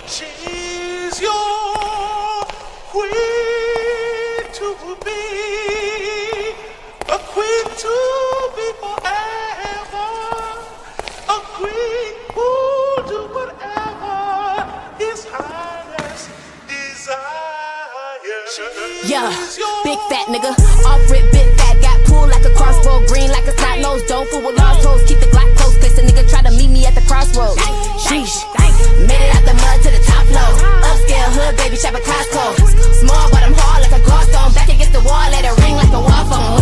She's your queen to be, a queen to be forever, a queen who'll do whatever His Highness desires. Yeah, big fat nigga, off rip, big fat, got pulled like a crossbow, green like a snot nose, don't fool with lost hoes, keep the Glock close, case a nigga try to meet me at the crossroads. Sheesh, made it out the mud to the top floor, upscale hood, baby, shop at Costco, small but I'm hard like a Gladstone, back against the wall, let it ring like a wall phone.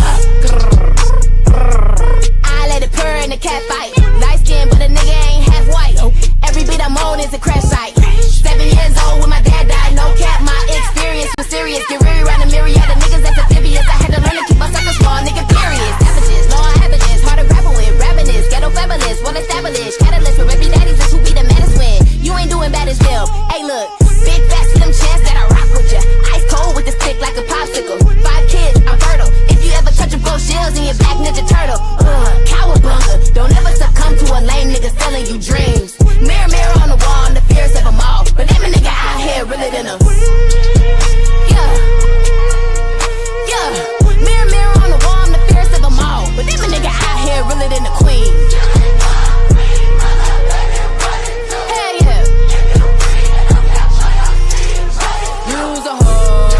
I let it purr in the cat fight, light skin but a nigga ain't half white, every beat I'm on is a crash site, 7 years old when my dad died, no cap, my experience was serious, get reary around the myriad of niggas that's amphibious, I had to learn to keep myself a small nigga period, savages, low on averages, hard to grapple with, ravenous, ghetto fabulous, well established, catalyst with baby daddies, that's who be the maddest when, you ain't doing bad as them, hey look, big fast for them chance that I rock with ya, ice cold with the stick like a popsicle, 5 kids, I'm fertile, if you ever touch them gold shells in your back, Ninja Turtle, cowabunga, don't ever succumb to a lame nigga selling you dreams, mirror, mirror on the wall, I'm the fierce of them all, but them a nigga out here realer than them. Yeah, mirror, mirror on the wall, I'm the fierce of them all, but them a nigga out here realer than the queen. Hell yeah. Use a hoe.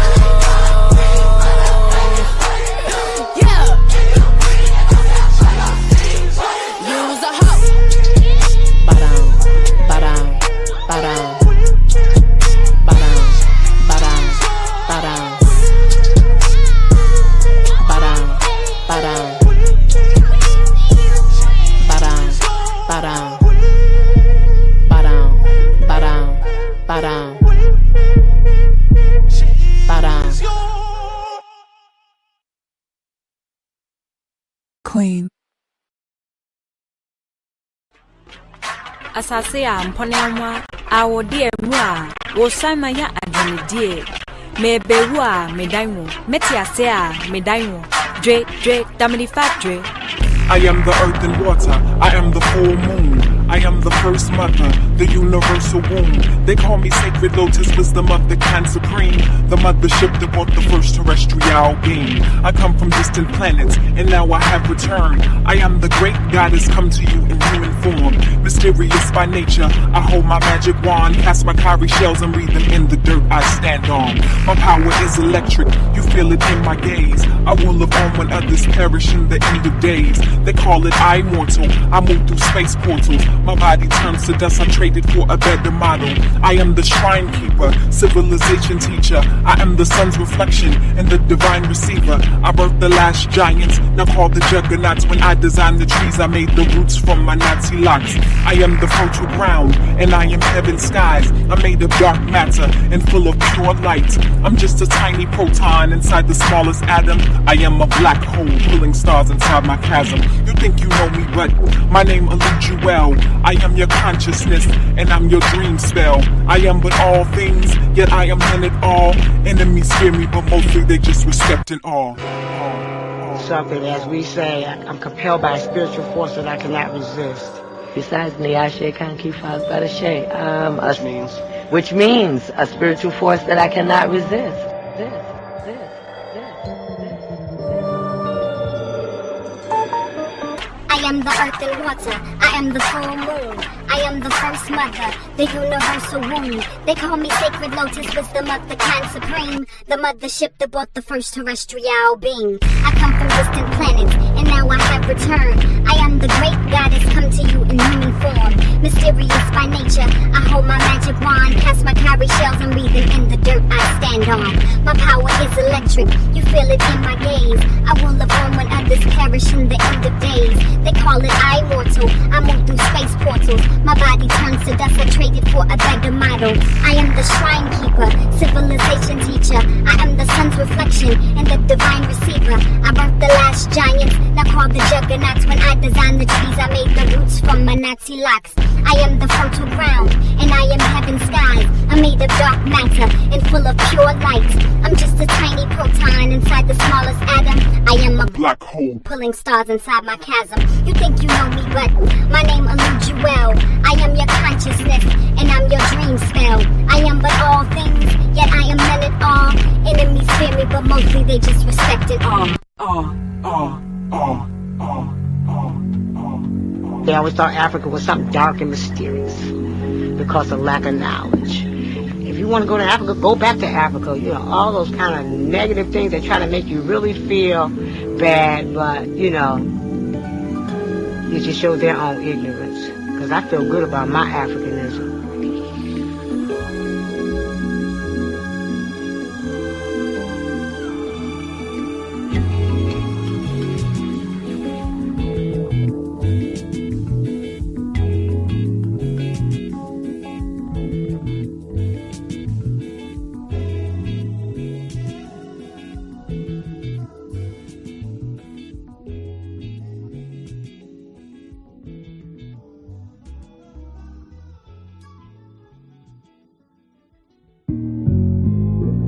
Yeah. Use a hoe. Ba-dum, ba-dum, ba-dum. Queen. Asase a mponenwa awo de mu a wo sanma ya adwene die me bewu a medanwo meti ase a medanwo dre damini fat dre. I am the earth and water, I am the full moon, I am the first mother, the universal womb. They call me sacred lotus, wisdom of the can supreme, the mothership that brought the first terrestrial being. I come from distant planets, and now I have returned. I am the great goddess come to you in human form, mysterious by nature. I hold my magic wand, cast my cowrie shells and read them in the dirt I stand on. My power is electric, you feel it in my gaze. I will live on when others perish in the end of days. They call it immortal, I move through space portals. My body turns to dust, I traded for a better model. I am the shrine keeper, civilization teacher. I am the sun's reflection and the divine receiver. I birthed the last giants, now called the juggernauts. When I designed the trees, I made the roots from my Nazi locks. I am the fertile ground, and I am heaven's skies. I'm made of dark matter and full of pure light. I'm just a tiny proton inside the smallest atom. I am a black hole, pulling stars inside my chasm. You think you know me, but my name eludes you well. I am your consciousness, and I'm your dream spell. I am but all things, yet I am none at all. Enemies fear me, but mostly they just respect and awe. Something, as we say, I'm compelled by a spiritual force that I cannot resist. Besides me, Ashe can't keep fast by the shade. Which means a spiritual force that I cannot resist. I am the earth and water, I am the full moon, I am the first mother, the universal womb. They call me sacred lotus, wisdom of the kind supreme, the mothership that brought the first terrestrial being. I come from distant planets, and now I have returned. I am the great goddess come to you in human form, mysterious by nature. I hold my magic wand, cast my cowrie shells and read them in the dirt I stand on. My power is electric, you feel it in my gaze. I will live on when others perish in the end of days. They call it immortal, I move through space portals. My body turns to dust, I traded for a better model. I am the shrine keeper, civilization teacher. I am the sun's reflection and the divine receiver. I birthed the last giants, now called the juggernauts. When I designed the trees, I made the roots from my Nazi locks. I am the fertile ground, and I am heaven's skies. I'm made of dark matter and full of pure light. I'm just a tiny proton inside the smallest atom. I am a black hole pulling stars inside my chasm. You think you know me, but my name eludes you well. I am your consciousness, and I'm your dream spell. I am but all things, yet I am none at all. Enemies fear me, but mostly they just respect it all. They always thought Africa was something dark and mysterious because of lack of knowledge. If you want to go to Africa, go back to Africa. You know, all those kind of negative things that try to make you really feel bad, but, you know, it just shows their own ignorance. Because I feel good about my Africanism.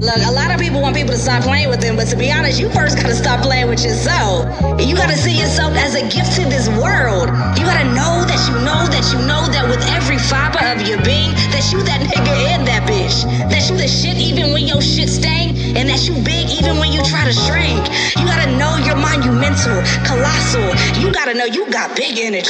Look, a lot of people want people to stop playing with them, but to be honest, you first gotta stop playing with yourself. You gotta see yourself as a gift to this world. You gotta know that you know that you know that with every fiber of your being, that you that nigga and that bitch. That you the shit even when your shit stank, and that you big even when you try to shrink. You gotta know you're monumental, colossal. You gotta know you got big energy.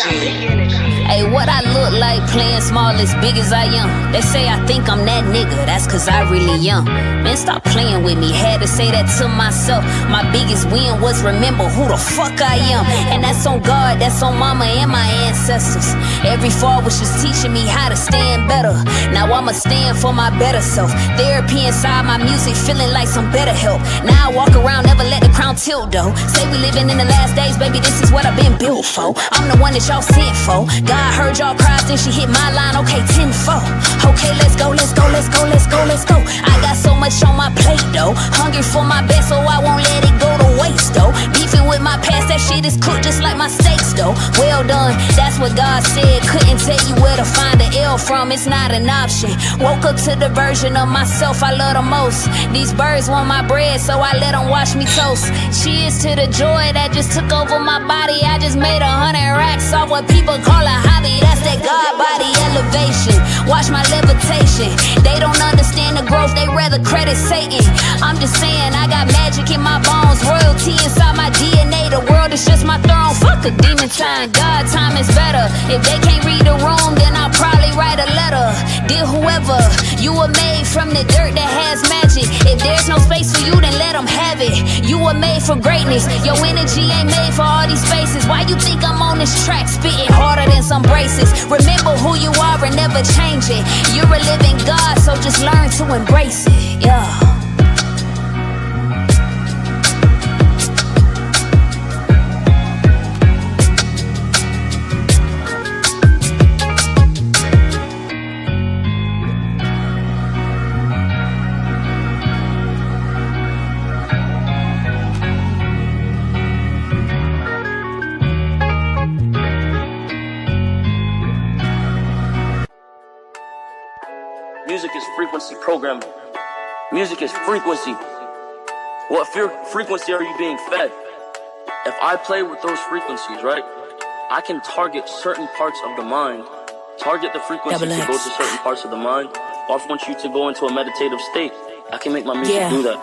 Hey, what I look like playing small as big as I am. They say I think I'm that nigga, that's cause I really am. Man, stop playing with me, had to say that to myself. My biggest win was remember who the fuck I am. And that's on God, that's on mama and my ancestors. Every fall was just teaching me how to stand better. Now I'ma stand for my better self. Therapy inside my music, feeling like some better help. Now I walk around, never let the crown tilt though. Say we living in the last days, baby, this is what I've been built for. I'm the one that y'all sent for. God heard y'all cries, then she hit my line, okay, 10-4. Okay, let's go, let's go, let's go, let's go, let's go. I got so much on my plate though. Hungry for my best, so I won't let it go to waste though. Beefing with my past, that shit is cooked just like my steaks though. Well done, that's what God said. Couldn't tell you where to find the L from, it's not an option. Woke up to the version of myself I love the most. These birds want my bread, so I let them watch me toast. Cheers to the joy that just took over my body. I just made 100 racks off what people call a hobby. That's that God body elevation. Watch my levitation. They don't understand the growth, they rather credit Satan. I'm just saying I got magic in my bones, royalty inside my DNA. The world is just my throne. Fuck a demon time, God time is better. If they can't read the room, then I'll probably write a letter. Dear whoever, you were made from the dirt that has magic. If there's no space for you, then let them have it. You were made for greatness. Your energy ain't made for all these spaces. Why you think I'm on this track spitting harder than some braces? Remember who you are and never change it. You're a living God, so just learn to embrace it. Yeah. Music is frequency programming. Music is frequency. What frequency are you being fed? If I play with those frequencies, right, I can target certain parts of the mind. Target the frequency to go to certain parts of the mind. Or if I want you to go into a meditative state, I can make my music do that.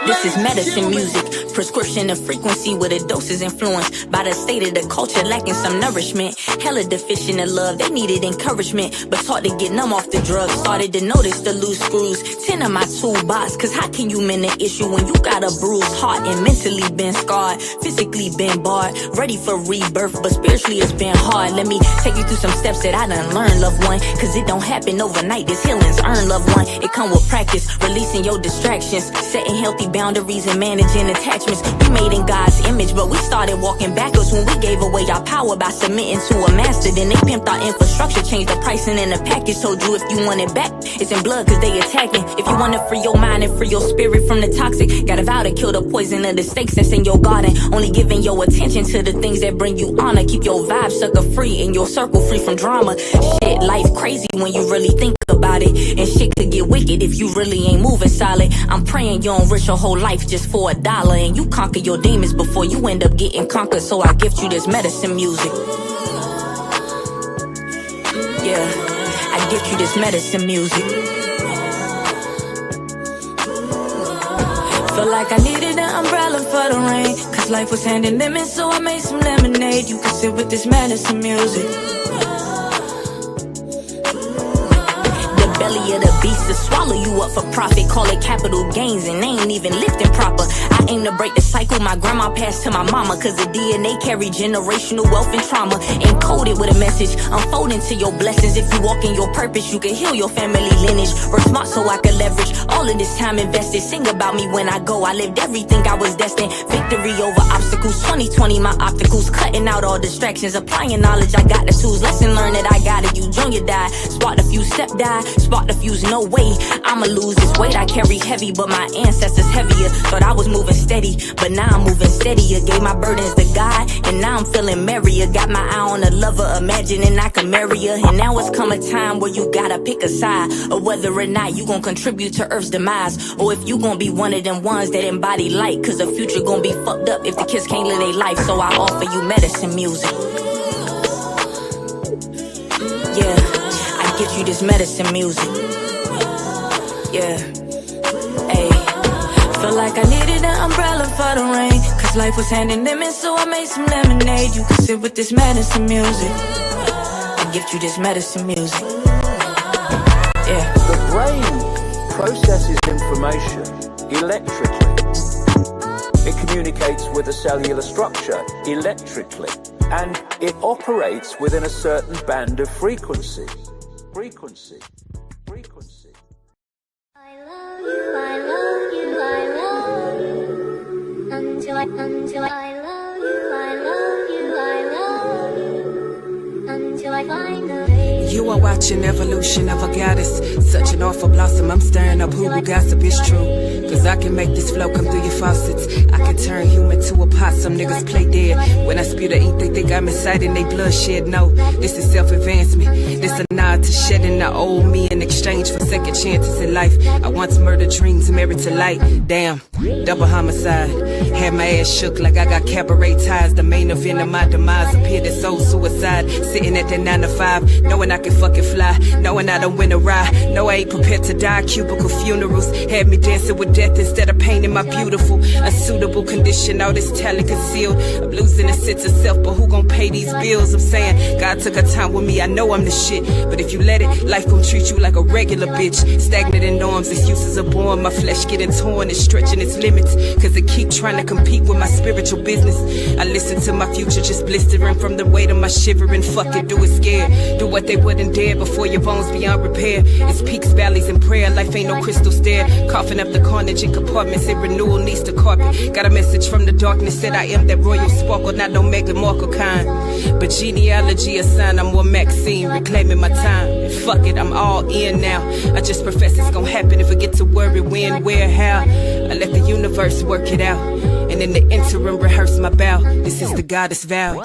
This is medicine music, prescription of frequency with a doses influenced by the state of the culture lacking some nourishment. Hella deficient of love, they needed encouragement, but taught to get numb off the drugs. Started to notice the loose screws, 10 of my toolbox, cause how can you mend the issue when you got a bruised heart and mentally been scarred, physically been barred, ready for rebirth, but spiritually it's been hard. Let me take you through some steps that I done learned, loved one, cause it don't happen overnight, this healing's earned, loved one. It come with practice, releasing your distractions, setting healthy boundaries and managing attachments. We made in God's image, but we started walking backwards when we gave away our power by submitting to a master. Then they pimped our infrastructure, changed the pricing in the package. Told you if you want it back, it's in blood cause they attacking. If you wanna free your mind and free your spirit from the toxic, gotta vow to kill the poison of the snakes that's in your garden. Only giving your attention to the things that bring you honor. Keep your vibe sucker free and your circle free from drama. Shit, life crazy when you really think about it, and shit could get wicked if you really ain't moving solid. I'm praying you don't risk your whole life just for $1, and you conquer your demons before you end up getting conquered. So I gift you this medicine music. Yeah, I gift you this medicine music. Felt like I needed an umbrella for the rain, cause life was handing lemons, so I made some lemonade. You can sit with this medicine music. Belly of the beast to swallow you up for profit. Call it capital gains and they ain't even lifting proper. I aim to break the cycle my grandma passed to my mama, cause the DNA carry generational wealth and trauma. Encoded with a message, unfolding to your blessings. If you walk in your purpose, you can heal your family lineage. Work smart so I can leverage all of this time invested. Sing about me when I go, I lived everything I was destined. Victory over obstacles, 2020 my opticals. Cutting out all distractions, applying knowledge, I got the tools. Lesson learned that I got it, you junior die. Spark the fuse, step die. Spark the fuse, no way, I'ma lose this weight. I carry heavy, but my ancestors heavier. Thought I was moving steady, but now I'm moving steadier. Gave my burdens to God, and now I'm feeling merrier. Got my eye on a lover, imagining I can marry her. And now it's come a time where you gotta pick a side, or whether or not you gon' contribute to Earth's demise, or if you gon' be one of them ones that embody light. Cause the future gon' be fucked up if the kids can't live their life. So I offer you medicine music. Yeah, I get you this medicine music. Yeah, ayy. Felt like I needed an umbrella for the rain, cause life was handing lemons, so I made some lemonade. You can sit with this medicine music. I gift you this medicine music. Yeah. The brain processes information electrically. It communicates with a cellular structure electrically, and it operates within a certain band of frequency. Frequency. I love you, I love you. Until I love you, I love you. Until I find the way. You are watching evolution of a goddess. Such an awful blossom, I'm stirring up who gossip is true. Cause I can make this flow come through your faucets. I can turn human to a pot, some niggas play dead. When I spew the ink, they think I'm inciting they bloodshed. No, this is self-advancement. This a nod to shedding the old me in exchange for second chances in life. I once murdered dreams married to light. Damn, double homicide. Had my ass shook like I got cabaret ties. The main event of my demise appeared as soul suicide. Sitting at that 9 to 5, knowing I can fucking fly, knowing I don't win a ride. No, I ain't prepared to die. Cubicle funerals had me dancing with death instead of painting my beautiful. Unsuitable condition, all this talent concealed. I'm losing a sense of self, but who gon' pay these bills? I'm saying God took a time with me, I know I'm the shit. But if you let it, life gon' treat you like a regular bitch. Stagnant in norms, excuses are born. My flesh getting torn, it's stretching its limits. Cause it keep trying to compete with my spiritual business. I listen to my future just blistering from the weight of my shivering. Fuck it, do it scared. Do what they wouldn't dare before your bones beyond repair. It's peaks, valleys, and prayer. Life ain't no crystal stair. Coughing up the carnage in compartments, and renewal needs to carpet. Got a message from the darkness, said I am that royal sparkle, not no Meghan Markle kind. But genealogy a sign I'm more Maxine, reclaiming my time. And fuck it, I'm all in now. I just profess it's gonna happen. If I get to worry when, where, how, I let the universe work it out. And in the interim rehearse my bow. This is the goddess vow.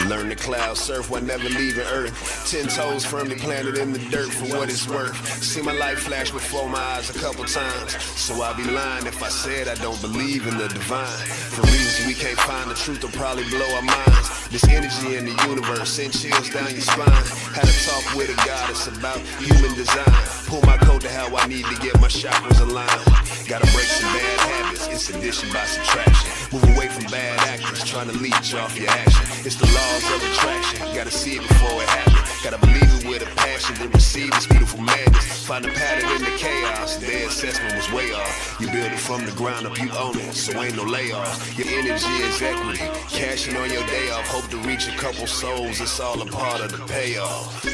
Learn the clouds, surf while never leaving Earth. 10 toes firmly planted in the dirt for what it's worth. See my life flash before my eyes a couple times. So I'd be lying if I said I don't believe in the divine. For reasons we can't find, the truth will probably blow our minds. This energy in the universe send chills down your spine. Had a talk with a goddess about human design. Pull my coat to how I need to get my chakras aligned. Gotta break some bad habits. It's addition by subtraction. Move away from bad actors trying to leech off your action. It's the laws of attraction. Gotta see it before it happens. Gotta believe it with a passion to receive this beautiful madness. Find a pattern in the chaos. Their assessment was way off. You build it from the ground up, you own it, so ain't no layoff. Your energy is equity. Cashing on your day off. Hope to reach a couple souls. It's all a part of the payoff.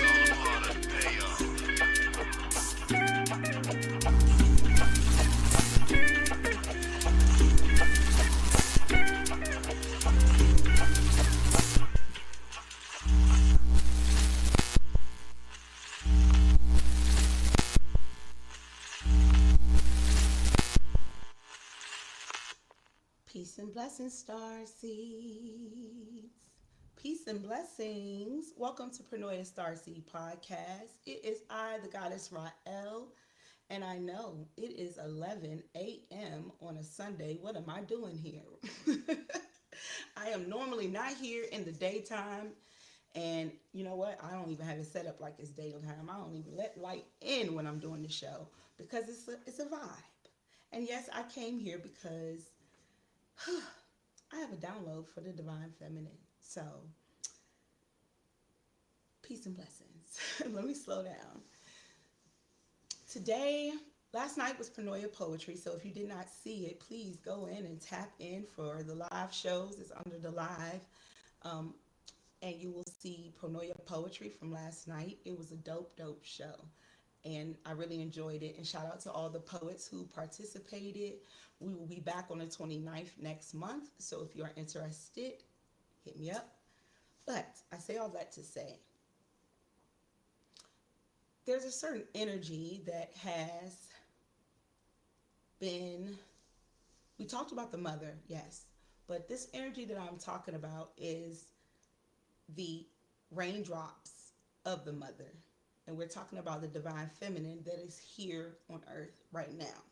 Peace and blessings, star seeds. Peace and blessings. Welcome to Paranoia Starseed Podcast. It is I, the goddess Rael, and I know it is 11 a.m. on a Sunday. What am I doing here? I am normally not here in the daytime, and you know what? I don't even have it set up like it's daytime. I don't even let light in when I'm doing the show because it's a vibe. And yes, I came here because I have a download for the Divine Feminine. So, peace and blessings. Let me slow down. Last night was Paranoia Poetry. So if you did not see it, please go in and tap in for the live shows. It's under the live. And you will see Paranoia Poetry from last night. It was a dope show. And I really enjoyed it. And shout out to all the poets who participated. We will be back on the 29th next month. So if you're interested, hit me up. But I say all that to say, there's a certain energy that has been, we talked about the mother, yes. But this energy that I'm talking about is the raindrops of the mother. And we're talking about the Divine Feminine that is here on earth right now.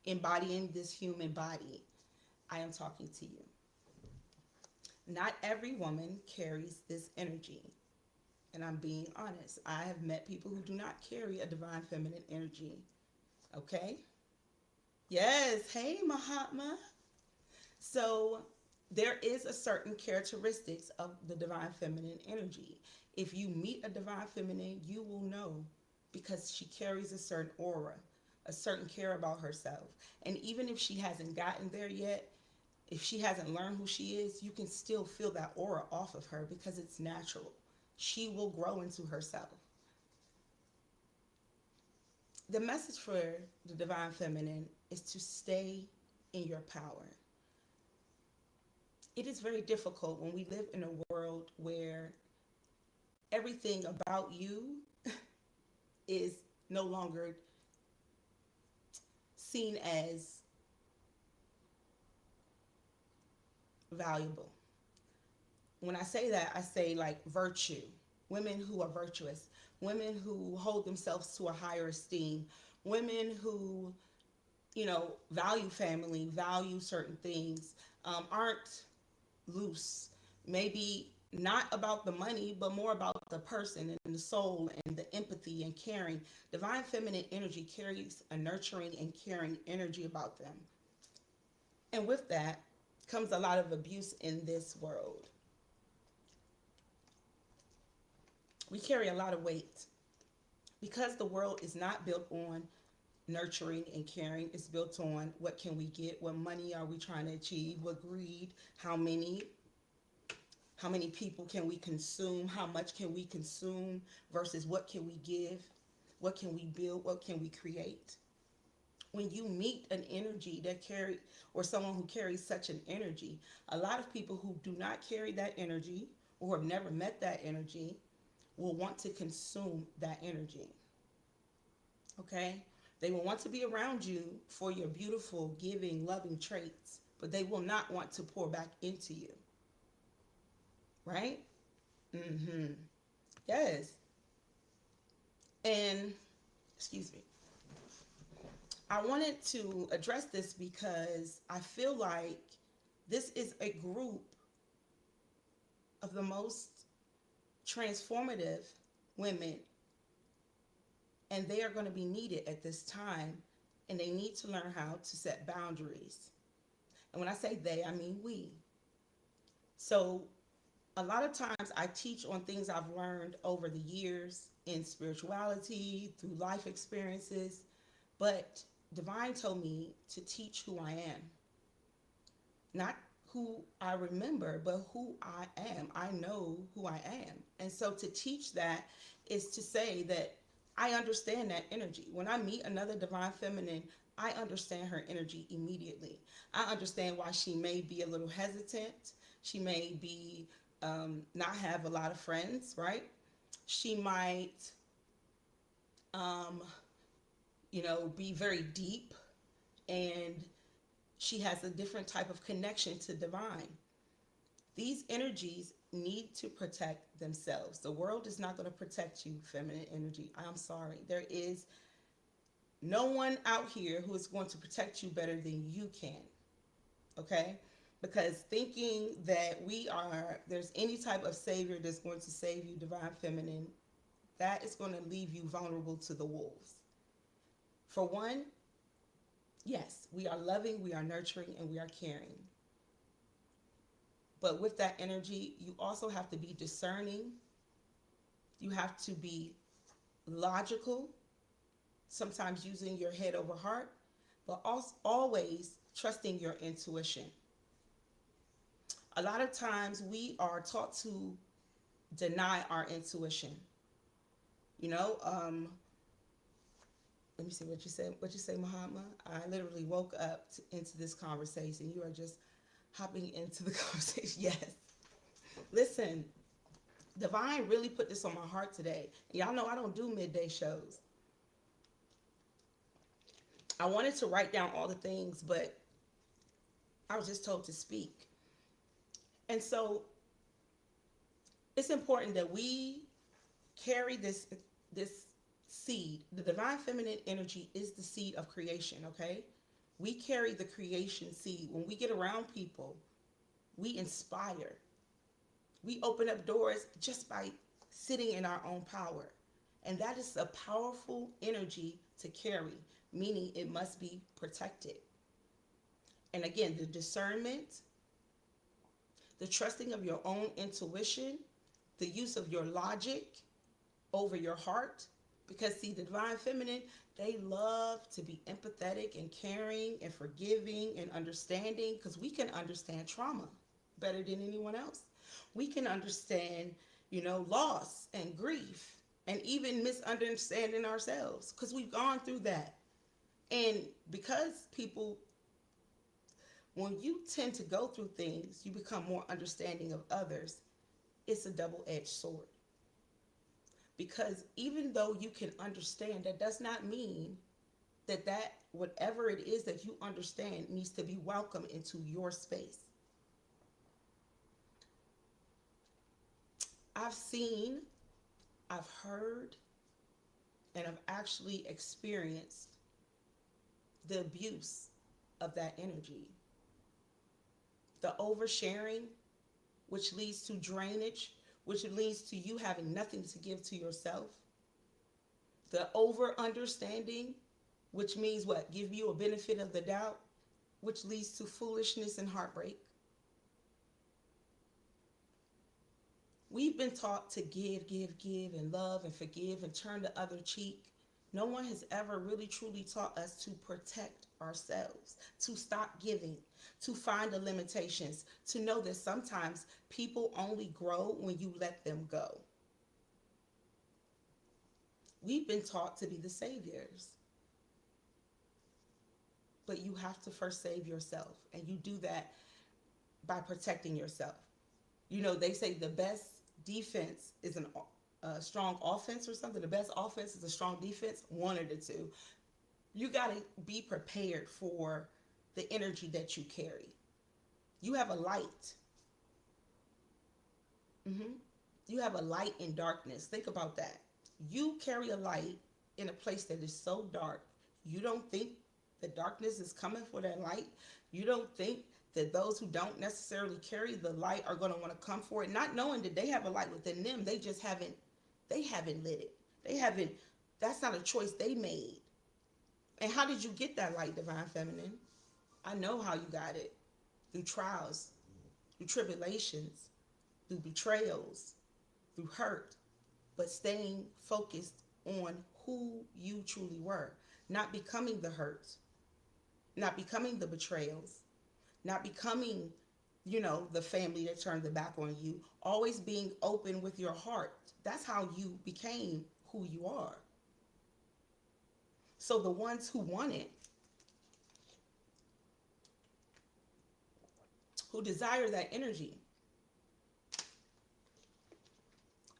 Embodying this human body, I am talking to you. Not every woman carries this energy. And I'm being honest. I have met people who do not carry a Divine Feminine energy. Okay? Yes. Hey, Mahatma. So there is a certain characteristics of the Divine Feminine energy. If you meet a Divine Feminine, you will know because she carries a certain aura, a certain care about herself. And even if she hasn't gotten there yet, if she hasn't learned who she is, you can still feel that aura off of her because it's natural. She will grow into herself. The message for the Divine Feminine is to stay in your power. It is very difficult when we live in a world where everything about you is no longer seen as valuable. When I say that, I say like virtue. Women who are virtuous. Women who hold themselves to a higher esteem. Women who, value family, value certain things, aren't loose. Maybe not about the money, but more about the person and the soul and the empathy and caring. Divine Feminine energy carries a nurturing and caring energy about them. And with that comes a lot of abuse in this world. We carry a lot of weight because the world is not built on nurturing and caring. It's built on what can we get, what money are we trying to achieve, what greed, how many people can we consume, how much can we consume versus what can we give, what can we build, what can we create. When you meet an energy that or someone who carries such an energy, a lot of people who do not carry that energy or have never met that energy will want to consume that energy. Okay? They will want to be around you for your beautiful, giving, loving traits, but they will not want to pour back into you. Right? Yes. And, excuse me. I wanted to address this because I feel like this is a group of the most transformative women, and they are going to be needed at this time, and they need to learn how to set boundaries. And when I say they, I mean we. So a lot of times I teach on things I've learned over the years in spirituality, through life experiences, but Divine told me to teach who I am. Not who I remember, but who I am. I know who I am. And so to teach that is to say that I understand that energy. When I meet another divine feminine, I understand her energy immediately. I understand why she may be a little hesitant. She may be not have a lot of friends, right? She might, um, be very deep, and she has a different type of connection to divine. These energies need to protect themselves. The world is not going to protect you, feminine energy. I'm sorry. There is no one out here who is going to protect you better than you can. Okay? Because thinking that there's any type of savior that's going to save you, divine feminine, that is going to leave you vulnerable to the wolves. For one, yes, we are loving, we are nurturing, and we are caring. But with that energy, you also have to be discerning. You have to be logical, sometimes using your head over heart, but also always trusting your intuition. A lot of times we are taught to deny our intuition. You know, let me see what you said. What you say, Mahatma? I literally woke up into this conversation. You are just hopping into the conversation. Yes. Listen, Divine really put this on my heart today. Y'all know I don't do midday shows. I wanted to write down all the things, but I was just told to speak. And so it's important that we carry this seed. The divine feminine energy is the seed of creation, okay? We carry the creation seed. When we get around people, we inspire. We open up doors just by sitting in our own power. And that is a powerful energy to carry, meaning it must be protected. And again, the discernment, the trusting of your own intuition, the use of your logic over your heart. Because see, the divine feminine, they love to be empathetic and caring and forgiving and understanding, because we can understand trauma better than anyone else. We can understand, loss and grief and even misunderstanding ourselves, because we've gone through that. And because when you tend to go through things, you become more understanding of others. It's a double-edged sword. Because even though you can understand, that does not mean that whatever it is that you understand needs to be welcome into your space. I've seen, I've heard, and I've actually experienced the abuse of that energy. The oversharing, which leads to drainage, which leads to you having nothing to give to yourself. The over understanding, which means what? Give you a benefit of the doubt, which leads to foolishness and heartbreak. We've been taught to give, and love and forgive and turn the other cheek. No one has ever really truly taught us to protect ourselves, to stop giving, to find the limitations, to know that sometimes people only grow when you let them go. We've been taught to be the saviors. But you have to first save yourself, and you do that by protecting yourself. They say the best defense is a strong offense or something. The best offense is a strong defense, one of the two. You got to be prepared for the energy that you carry. You have a light. You have a light in darkness. Think about that. You carry a light in a place that is so dark. You don't think the darkness is coming for that light. You don't think that those who don't necessarily carry the light are going to want to come for it, not knowing that they have a light within them. They just haven't lit it. That's not a choice they made. And how did you get that light, divine feminine? I know how you got it. through trials, through tribulations, through betrayals, through hurt, but staying focused on who you truly were, not becoming the hurt, not becoming the betrayals, not becoming, the family that turned their back on you, always being open with your heart. That's how you became who you are. So the ones who want it, who desire that energy,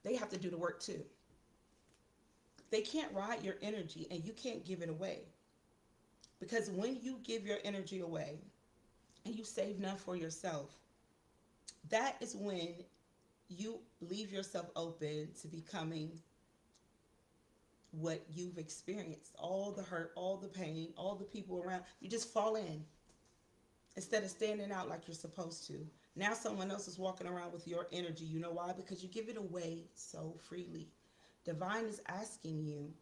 they have to do the work too. They can't ride your energy and you can't give it away. Because when you give your energy away and you save none for yourself, that is when you leave yourself open to becoming what you've experienced. All the hurt, all the pain, all the people around, you just fall in instead of standing out like you're supposed to. Now someone else is walking around with your energy. You know why? Because you give it away so freely. Divine is asking you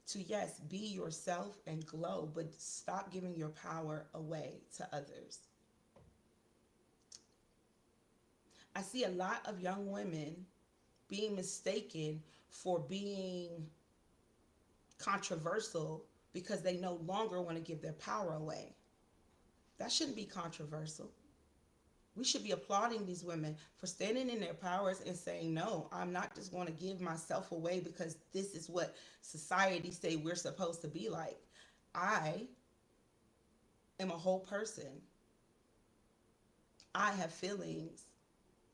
to, yes, be yourself and glow, but stop giving your power away to others. I see a lot of young women being mistaken for being controversial because they no longer want to give their power away. That shouldn't be controversial. We should be applauding these women for standing in their powers and saying, no, I'm not just going to give myself away because this is what society say we're supposed to be like. I am a whole person. I have feelings.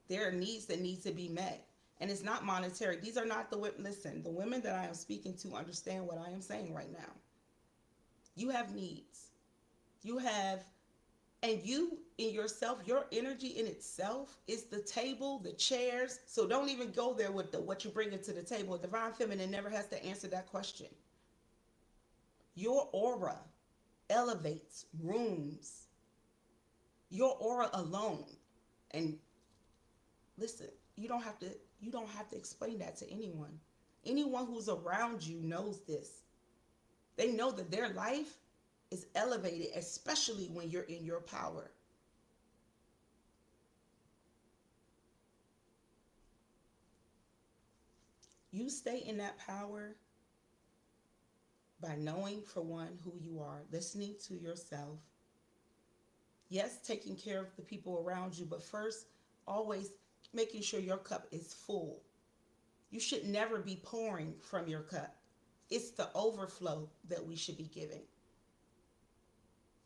There are needs that need to be met. And it's not monetary. These are not the women. Listen, the women that I am speaking to understand what I am saying right now. You have needs. You have, and you in yourself, your energy in itself is the table, the chairs. So don't even go there with what you bring to the table. Divine Feminine never has to answer that question. Your aura elevates rooms. Your aura alone. And listen, you don't have to explain that to anyone. Anyone who's around you knows this. They know that their life is elevated, especially when you're in your power. You stay in that power by knowing, for one, who you are, listening to yourself. Yes, taking care of the people around you, but first, always making sure your cup is full. You should never be pouring from your cup. It's the overflow that we should be giving.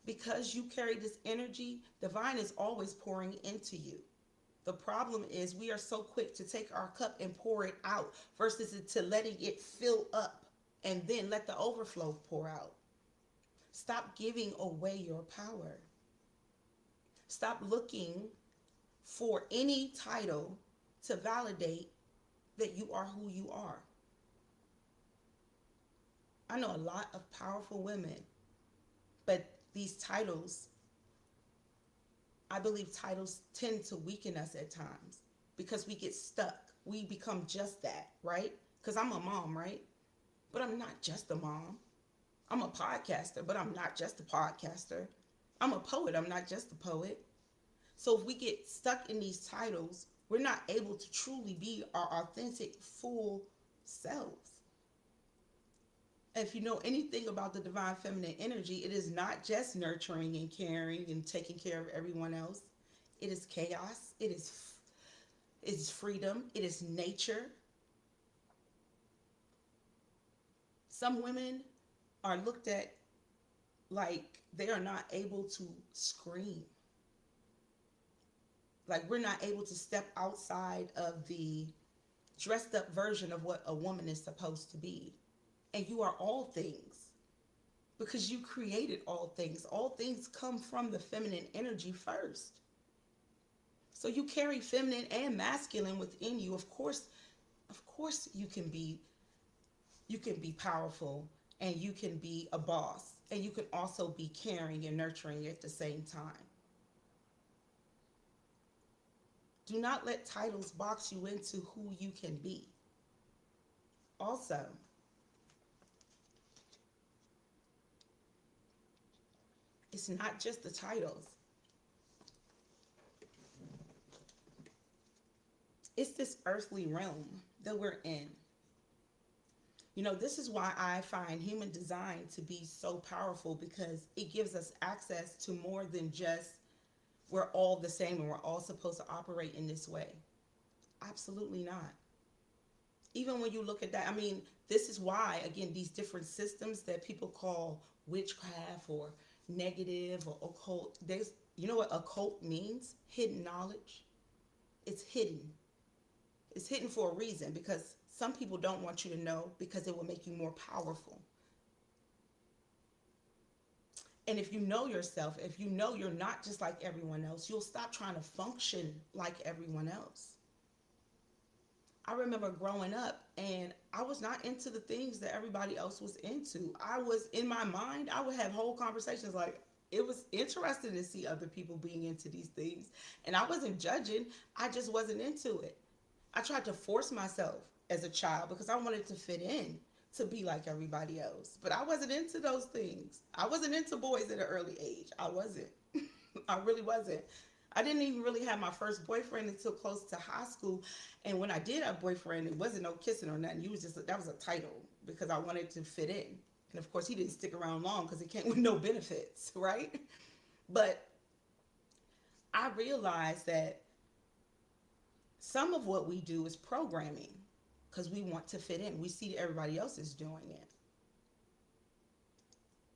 Because you carry this energy, divine is always pouring into you. The problem is we are so quick to take our cup and pour it out versus to letting it fill up and then let the overflow pour out. Stop giving away your power. Stop looking for any title to validate that you are who you are. I know a lot of powerful women, but these titles, I believe titles tend to weaken us at times because we get stuck. We become just that, right? Because I'm a mom, right? But I'm not just a mom. I'm a podcaster, but I'm not just a podcaster. I'm a poet, I'm not just a poet. So if we get stuck in these titles, we're not able to truly be our authentic, full selves. And if you know anything about the divine feminine energy, it is not just nurturing and caring and taking care of everyone else. It is chaos. It is freedom. It is nature. Some women are looked at like they are not able to scream. Like we're not able to step outside of the dressed up version of what a woman is supposed to be. And you are all things because you created all things. All things come from the feminine energy first. So you carry feminine and masculine within you. Of course you can be powerful and you can be a boss and you can also be caring and nurturing at the same time. Do not let titles box you into who you can be. Also, it's not just the titles. It's this earthly realm that we're in. You know, this is why I find human design to be so powerful, because it gives us access to more than just we're all the same and we're all supposed to operate in this way. Absolutely not. Even when you look at that, I mean, this is why, again, these different systems that people call witchcraft or negative or occult, there's, you know what occult means? Hidden knowledge. It's hidden. It's hidden for a reason, because some people don't want you to know, because it will make you more powerful. And if you know yourself, if you know you're not just like everyone else, you'll stop trying to function like everyone else. I remember growing up and I was not into the things that everybody else was into. I was, in my mind, I would have whole conversations like, it was interesting to see other people being into these things. And I wasn't judging, I just wasn't into it. I tried to force myself as a child because I wanted to fit in, to be like everybody else. But I wasn't into those things. I wasn't into boys at an early age. I wasn't. I really wasn't. I didn't even really have my first boyfriend until close to high school. And when I did have a boyfriend, it wasn't no kissing or nothing. You was just, that was a title because I wanted to fit in. And of course, he didn't stick around long because he came with no benefits, right? But I realized that some of what we do is programming because we want to fit in. We see that everybody else is doing it.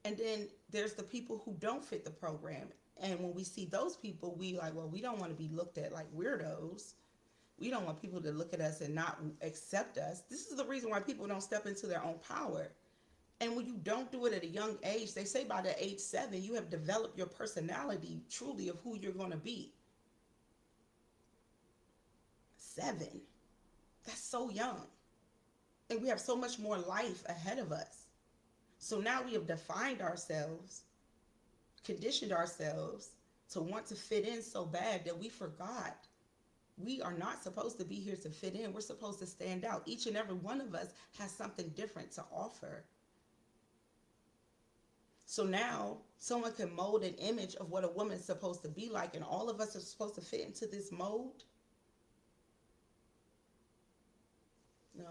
And then there's the people who don't fit the program. And when we see those people, we like, well, we don't want to be looked at like weirdos. We don't want people to look at us and not accept us. This is the reason why people don't step into their own power. And when you don't do it at a young age, they say by the age 7, you have developed your personality truly of who you're going to be. 7. That's so young. And we have so much more life ahead of us. So now we have defined ourselves, conditioned ourselves to want to fit in so bad that we forgot we are not supposed to be here to fit in. We're supposed to stand out. Each and every one of us has something different to offer. So now someone can mold an image of what a woman is supposed to be like, and all of us are supposed to fit into this mold. No.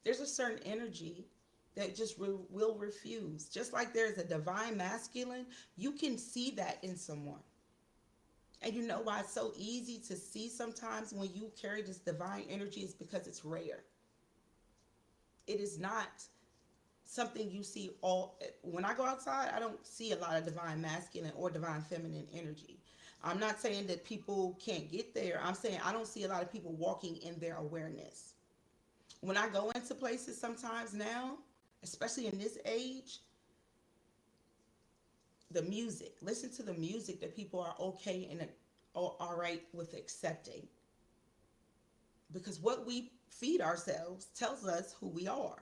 There's a certain energy that just will refuse. Just like there's a divine masculine, you can see that in someone. And you know why it's so easy to see sometimes when you carry this divine energy is because it's rare. It is not something you see all. When I go outside, I don't see a lot of divine masculine or divine feminine energy. I'm not saying that people can't get there. I'm saying I don't see a lot of people walking in their awareness. When I go into places sometimes now, especially in this age, the music, listen to the music that people are okay and all right with accepting. Because what we feed ourselves tells us who we are.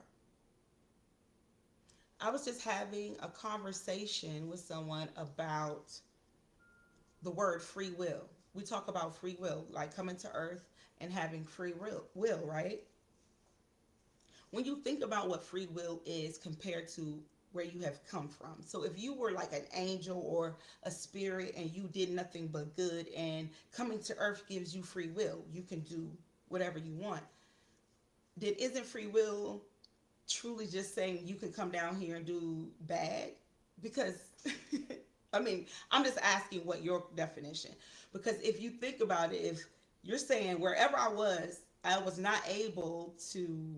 I was just having a conversation with someone about the word free will. We talk about free will, like coming to earth and having free will, right? When you think about what free will is compared to where you have come from. So if you were like an angel or a spirit and you did nothing but good, and coming to earth gives you free will, you can do whatever you want. Then isn't free will truly just saying you can come down here and do bad? Because I mean, I'm just asking what your definition. Because if you think about it, if you're saying wherever I was not able to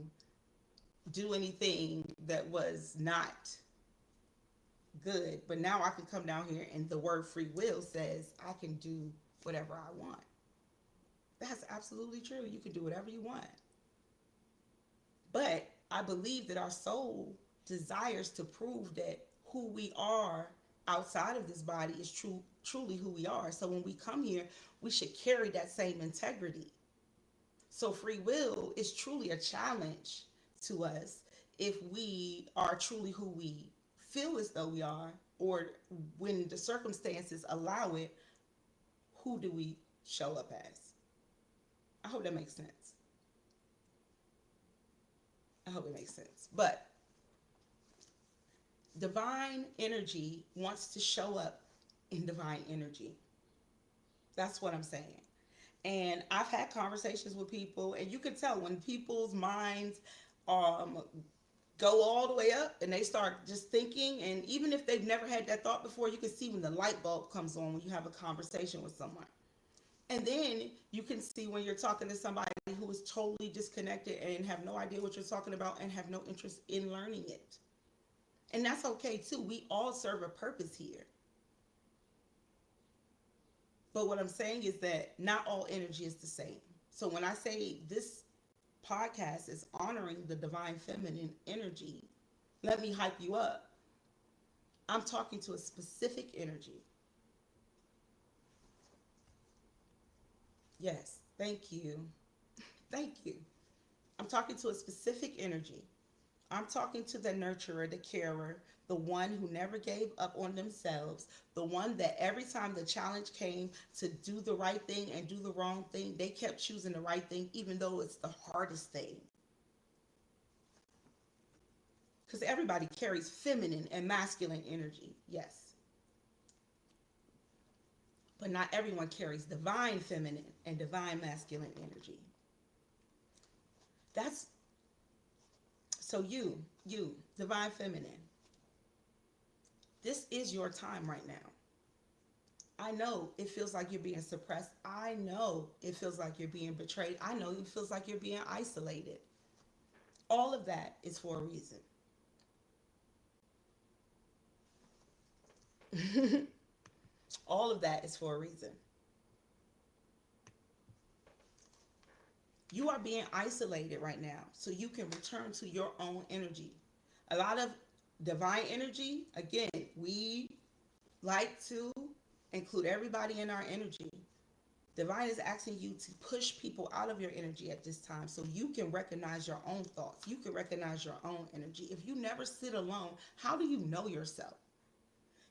do anything that was not good, but now I can come down here and the word free will says I can do whatever I want. That's absolutely true. You can do whatever you want. But I believe that our soul desires to prove that who we are outside of this body is truly who we are. So when we come here, we should carry that same integrity. So free will is truly a challenge to us if we are truly who we feel as though we are, or when the circumstances allow it, who do we show up as? I hope that makes sense. I hope it makes sense. But divine energy wants to show up in divine energy. That's what I'm saying. And I've had conversations with people, and you can tell when people's minds um, go all the way up and they start just thinking. And even if they've never had that thought before, you can see when the light bulb comes on when you have a conversation with someone. And then you can see when you're talking to somebody who is totally disconnected and have no idea what you're talking about and have no interest in learning it. And that's okay too. We all serve a purpose here. But what I'm saying is that not all energy is the same. So when I say this podcast is honoring the divine feminine energy, let me hype you up. I'm talking to a specific energy. Yes, thank you. Thank you. I'm talking to a specific energy. I'm talking to the nurturer, the carer, the one who never gave up on themselves, the one that every time the challenge came to do the right thing and do the wrong thing, they kept choosing the right thing, even though it's the hardest thing. Because everybody carries feminine and masculine energy, yes. But not everyone carries divine feminine and divine masculine energy. That's so you, divine feminine. This is your time right now. I know it feels like you're being suppressed. I know it feels like you're being betrayed. I know it feels like you're being isolated. All of that is for a reason. All of that is for a reason. You are being isolated right now so you can return to your own energy. A lot of divine energy, again, we like to include everybody in our energy. Divine is asking you to push people out of your energy at this time so you can recognize your own thoughts. You can recognize your own energy. If you never sit alone, how do you know yourself?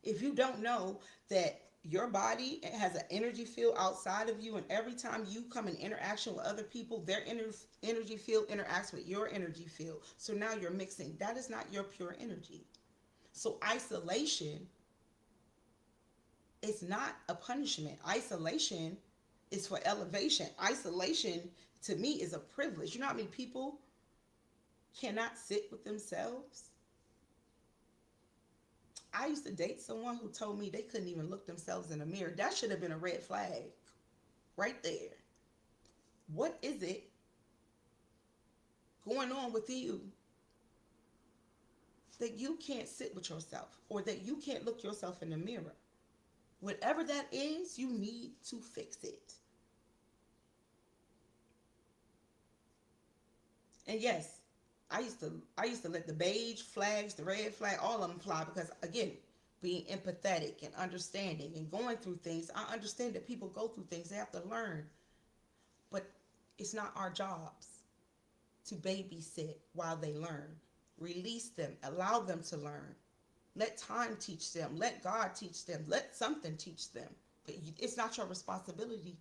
If you don't know that your body has an energy field outside of you, and every time you come in interaction with other people, their energy field interacts with your energy field. So now you're mixing. That is not your pure energy. So isolation is not a punishment. Isolation is for elevation. Isolation to me is a privilege. You know how many people cannot sit with themselves? I used to date someone who told me they couldn't even look themselves in the mirror. That should have been a red flag right there. What is it going on with you that you can't sit with yourself or that you can't look yourself in the mirror? Whatever that is, you need to fix it. And yes, I used to let the beige flags, the red flag, all of them fly because again, being empathetic and understanding and going through things, I understand that people go through things, they have to learn. But it's not our jobs to babysit while they learn. Release them, allow them to learn. Let time teach them, let God teach them, let something teach them. But it's not your responsibility.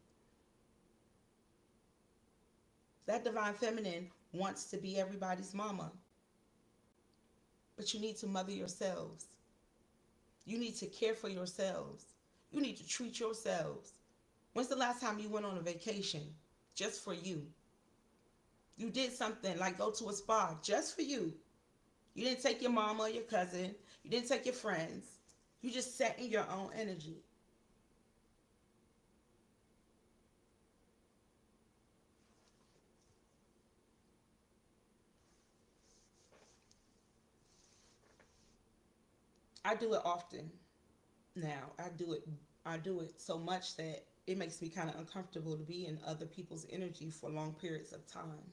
That divine feminine wants to be everybody's mama. But you need to mother yourselves. You need to care for yourselves. You need to treat yourselves. When's the last time you went on a vacation just for you? You did something like go to a spa just for you. You didn't take your mama or your cousin. You didn't take your friends. You just sat in your own energy. I do it often now. I do it so much that it makes me kind of uncomfortable to be in other people's energy for long periods of time.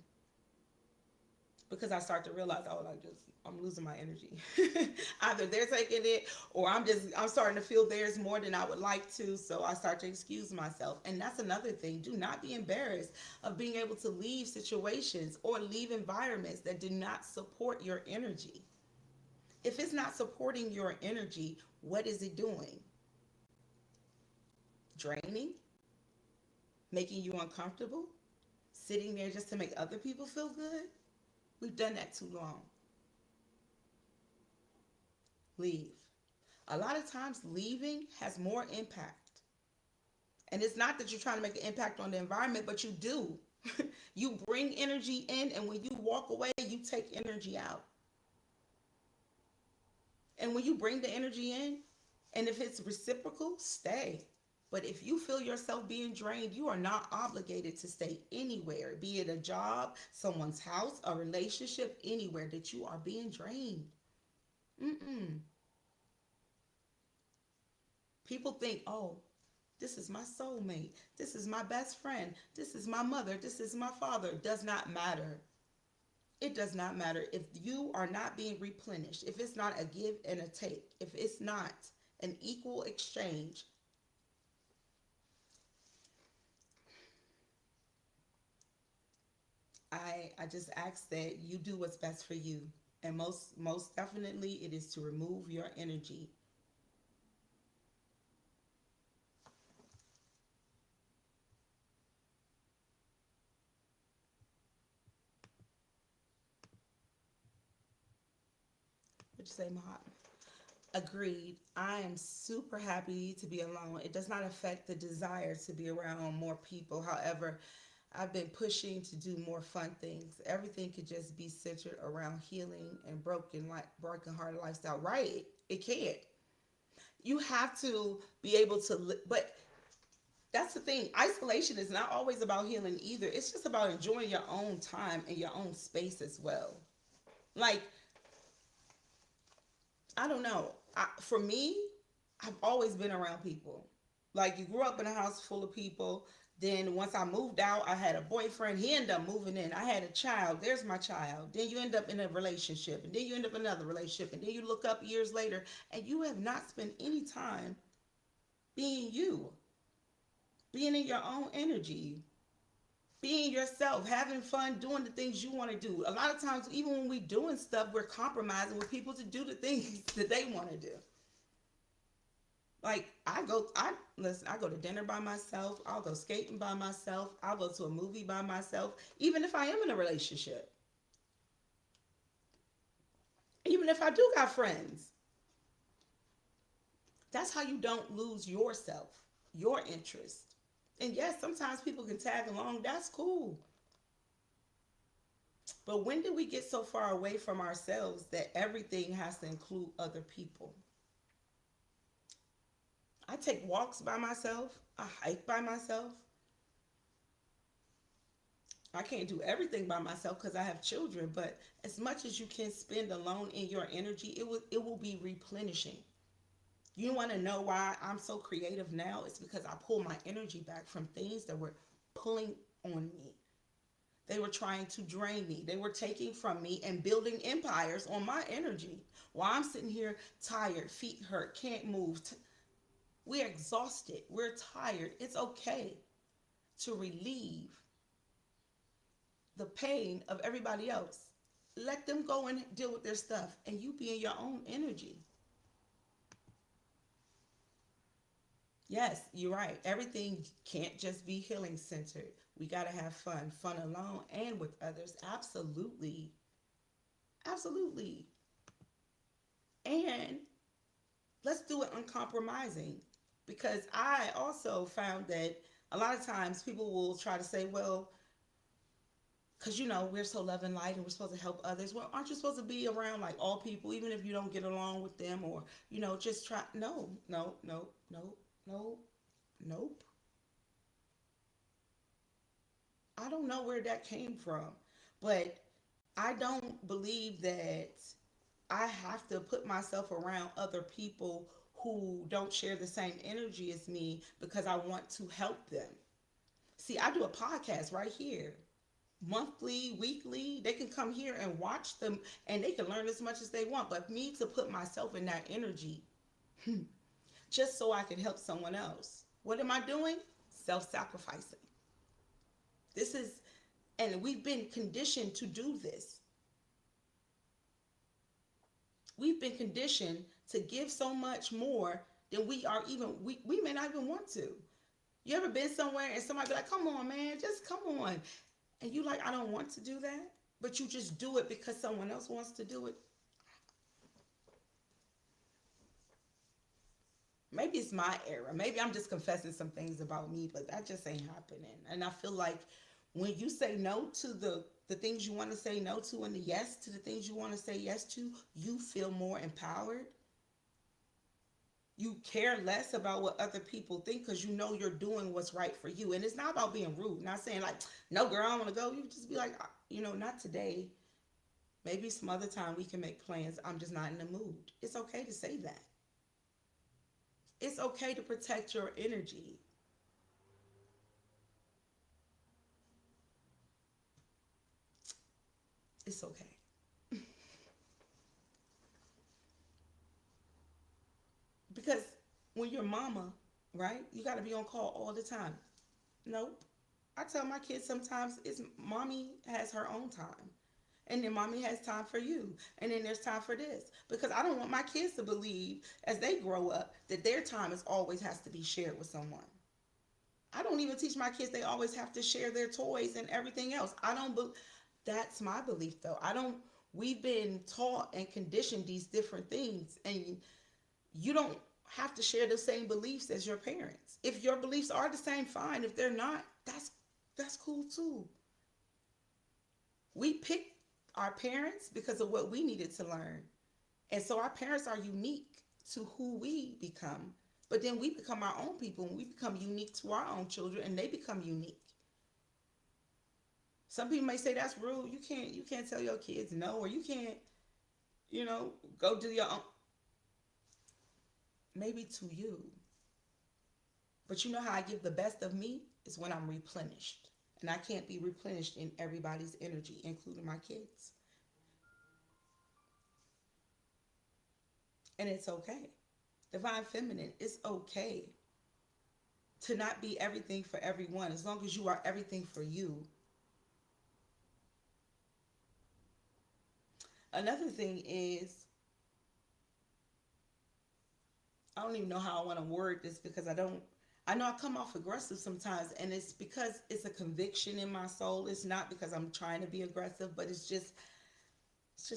Because I start to realize, I'm losing my energy. Either they're taking it or I'm starting to feel theirs more than I would like to. So I start to excuse myself. And that's another thing. Do not be embarrassed of being able to leave situations or leave environments that do not support your energy. If it's not supporting your energy, what is it doing? Draining? Making you uncomfortable? Sitting there just to make other people feel good? We've done that too long. Leave. A lot of times leaving has more impact And it's not that you're trying to make an impact on the environment, but you do. You bring energy in, and when you walk away, you take energy out. And when you bring the energy in, and if it's reciprocal, stay. But if you feel yourself being drained, you are not obligated to stay anywhere, be it a job, someone's house, a relationship, anywhere that you are being drained. Mm-mm. People think, oh, this is my soulmate. This is my best friend. This is my mother. This is my father. It does not matter. It does not matter. If you are not being replenished, if it's not a give and a take, if it's not an equal exchange, I just ask that you do what's best for you. And most definitely it is to remove your energy. What you say, Mahat? Agreed. I am super happy to be alone. It does not affect the desire to be around more people. However, I've been pushing to do more fun things. Everything could just be centered around healing and broken hearted lifestyle. Right? It can't. You have to be able to but that's the thing. Isolation is not always about healing either. It's just about enjoying your own time and your own space as well. Like, I don't know. For me, I've always been around people. Like, you grew up in a house full of people. Then once I moved out, I had a boyfriend. He ended up moving in. I had a child. There's my child. Then you end up in a relationship. And then you end up in another relationship. And then you look up years later and you have not spent any time being you, being in your own energy, being yourself, having fun, doing the things you want to do. A lot of times, even when we're doing stuff, we're compromising with people to do the things that they want to do. Like, I go to dinner by myself. I'll go skating by myself. I'll go to a movie by myself, even if I am in a relationship. Even if I do got friends. That's how you don't lose yourself, your interest. And yes, sometimes people can tag along. That's cool. But when did we get so far away from ourselves that everything has to include other people? I take walks by myself. I hike by myself. I can't do everything by myself because I have children, but as much as you can spend alone in your energy, it will be replenishing. You want to know why I'm so creative now? It's because I pull my energy back from things that were pulling on me. They were trying to drain me. They were taking from me and building empires on my energy. While I'm sitting here tired, feet hurt, can't move. We're exhausted. We're tired. It's okay to relieve the pain of everybody else. Let them go and deal with their stuff, and you be in your own energy. Yes, you're right. Everything can't just be healing centered. We got to have fun, fun alone and with others. Absolutely. Absolutely. And let's do it uncompromising, because I also found that a lot of times people will try to say, well, because we're so love and light and we're supposed to help others. Well, aren't you supposed to be around like all people, even if you don't get along with them, or just try? No, no, no, no, no, nope. I don't know where that came from, but I don't believe that I have to put myself around other people who don't share the same energy as me because I want to help them. See, I do a podcast right here, monthly, weekly. They can come here and watch them and they can learn as much as they want. But me to put myself in that energy just so I can help someone else. What am I doing? Self-sacrificing. This is, and we've been conditioned to do this. We've been conditioned to give so much more than we may not even want to. You ever been somewhere and somebody be like, come on, man, just come on. And you like, I don't want to do that, but you just do it because someone else wants to do it. maybe it's my era. Maybe I'm just confessing some things about me, but that just ain't happening. And I feel like when you say no to the things you want to say no to and the yes to the things you want to say yes to, you feel more empowered. You care less about what other people think because you know you're doing what's right for you. And it's not about being rude. Not saying like, no, girl, I don't want to go. You just be like, not today. Maybe some other time we can make plans. I'm just not in the mood. It's okay to say that. It's okay to protect your energy. It's okay. Because when you're mama, right, you got to be on call all the time. Nope. I tell my kids sometimes it's mommy has her own time. And then mommy has time for you. And then there's time for this. Because I don't want my kids to believe as they grow up that their time is always has to be shared with someone. I don't even teach my kids they always have to share their toys and everything else. I don't that's my belief though. I don't we've been taught and conditioned these different things, and you don't have to share the same beliefs as your parents. If your beliefs are the same, fine. If they're not, that's cool too. We picked our parents because of what we needed to learn. And so our parents are unique to who we become. But then we become our own people and we become unique to our own children and they become unique. Some people may say that's rude. You can't tell your kids no, or you can't, go do your own. Maybe to you. But you know how I give the best of me is when I'm replenished. And I can't be replenished in everybody's energy, including my kids. And it's okay. Divine Feminine, it's okay to not be everything for everyone as long as you are everything for you. Another thing is, I don't even know how I want to word this because I know I come off aggressive sometimes, and it's because it's a conviction in my soul. It's not because I'm trying to be aggressive, but it's just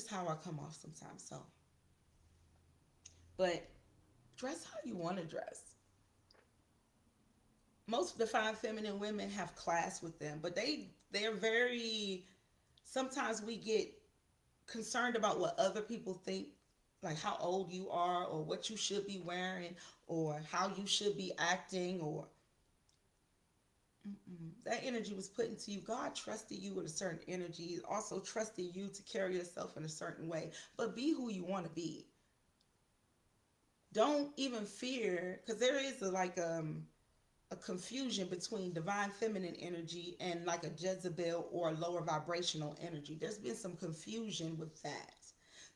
how I come off sometimes. So, but dress how you want to dress. Most Divine Feminine women have class with them, but they're very, sometimes we get concerned about what other people think, like how old you are or what you should be wearing or how you should be acting, or that energy was put into you. God trusted you with a certain energy. He also trusted you to carry yourself in a certain way, but be who you want to be. Don't even fear, because there is a confusion between divine feminine energy and like a Jezebel or a lower vibrational energy. There's been some confusion with that,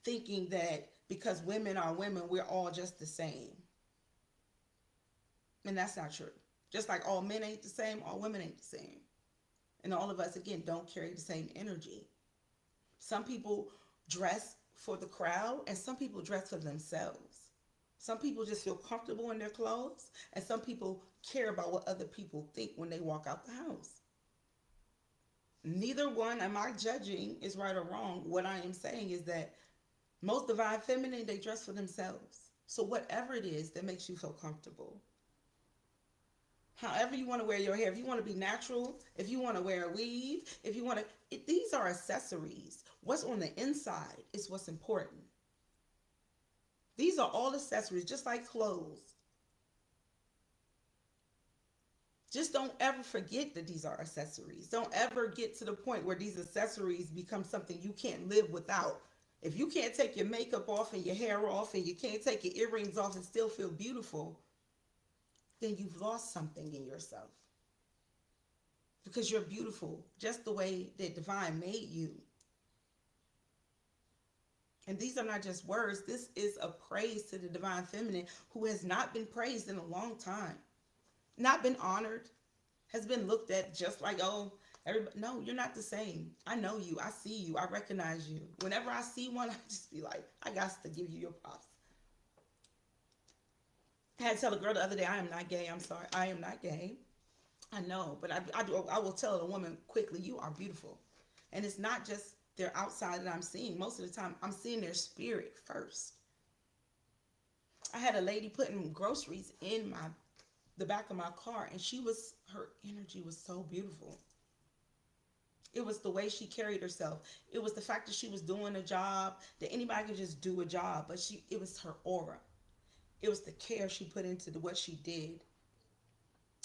thinking that because women are women, we're all just the same. And that's not true. Just like all men ain't the same, all women ain't the same. And all of us, again, don't carry the same energy. Some people dress for the crowd and some people dress for themselves. Some people just feel comfortable in their clothes, and some people care about what other people think when they walk out the house. Neither one am I judging is right or wrong. What I am saying is that most divine feminine, they dress for themselves. So whatever it is that makes you feel comfortable. However you want to wear your hair, if you want to be natural, if you want to wear a weave, if you want to, these are accessories. What's on the inside is what's important. These are all accessories, just like clothes. Just don't ever forget that these are accessories. Don't ever get to the point where these accessories become something you can't live without. If you can't take your makeup off and your hair off and you can't take your earrings off and still feel beautiful, then you've lost something in yourself. Because you're beautiful just the way that Divine made you. And these are not just words. This is a praise to the Divine Feminine who has not been praised in a long time. Not been honored. Has been looked at just like, oh, everybody. No, you're not the same. I know you. I see you. I recognize you. Whenever I see one, I just be like, I got to give you your props. I had to tell a girl the other day, I am not gay. I'm sorry. I am not gay. I know. But I will tell a woman quickly, you are beautiful. And it's not just their outside that I'm seeing. Most of the time, I'm seeing their spirit first. I had a lady putting groceries in the back of my car, and her energy was so beautiful. It was the way she carried herself. It was the fact that she was doing a job that anybody could just do a job, but it was her aura. It was the care she put into what she did.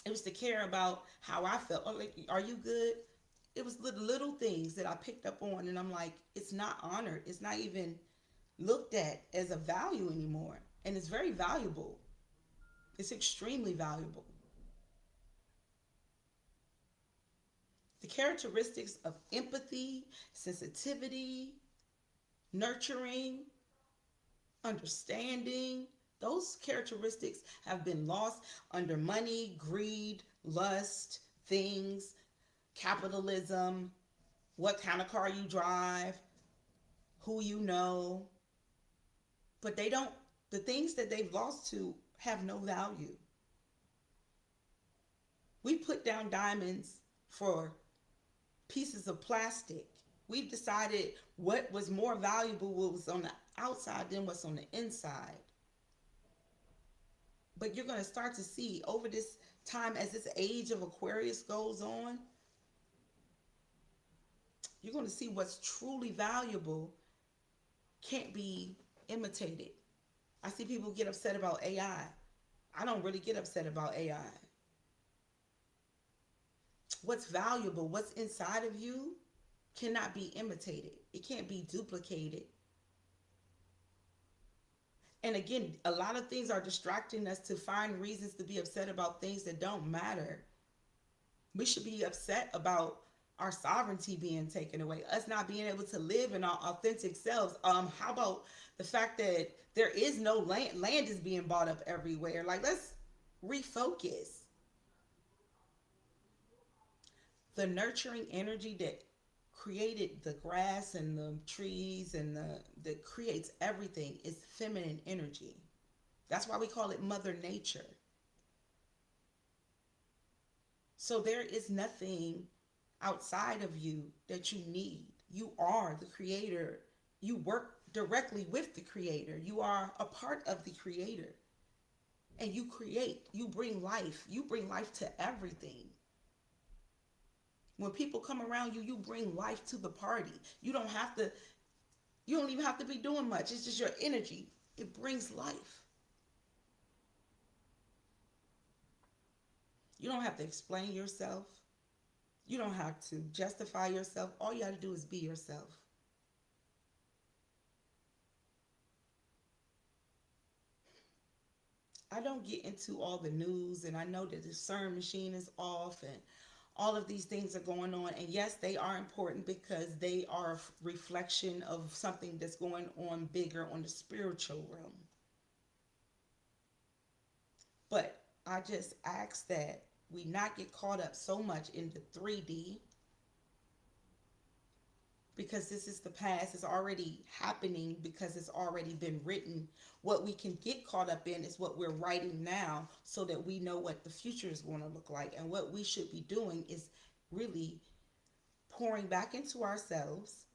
It was the care about how I felt. Oh, like, are you good? It was little things that I picked up on, and I'm like, it's not honored. It's not even looked at as a value anymore, and it's very valuable. It's extremely valuable. The characteristics of empathy, sensitivity, nurturing, understanding, those characteristics have been lost under money, greed, lust, things, capitalism, what kind of car you drive, who you know. But the things that they've lost to have no value. We put down diamonds for pieces of plastic. We've decided what was more valuable was on the outside than what's on the inside. But you're going to start to see over this time, as this age of Aquarius goes on, you're going to see what's truly valuable can't be imitated. I see people get upset about AI. I don't really get upset about AI. What's valuable, what's inside of you, cannot be imitated. It can't be duplicated. And again, a lot of things are distracting us to find reasons to be upset about things that don't matter. We should be upset about our sovereignty being taken away, us not being able to live in our authentic selves. How about the fact that there is no land is being bought up everywhere? Like, let's refocus. The nurturing energy that created the grass and the trees and that creates everything is feminine energy. That's why we call it Mother Nature. So there is nothing outside of you that you need. You are the creator. You work directly with the creator. You are a part of the creator. And you create, you bring life. You bring life to everything. When people come around you, you bring life to the party. You don't even have to be doing much. It's just your energy. It brings life. You don't have to explain yourself. You don't have to justify yourself. All you have to do is be yourself. I don't get into all the news, and I know that the discernment machine is off and all of these things are going on. And yes, they are important because they are a reflection of something that's going on bigger on the spiritual realm. But I just ask that we not get caught up so much in the 3D, because this is the past. It's already happening because it's already been written. What we can get caught up in is what we're writing now, so that we know what the future is going to look like. And what we should be doing is really pouring back into ourselves,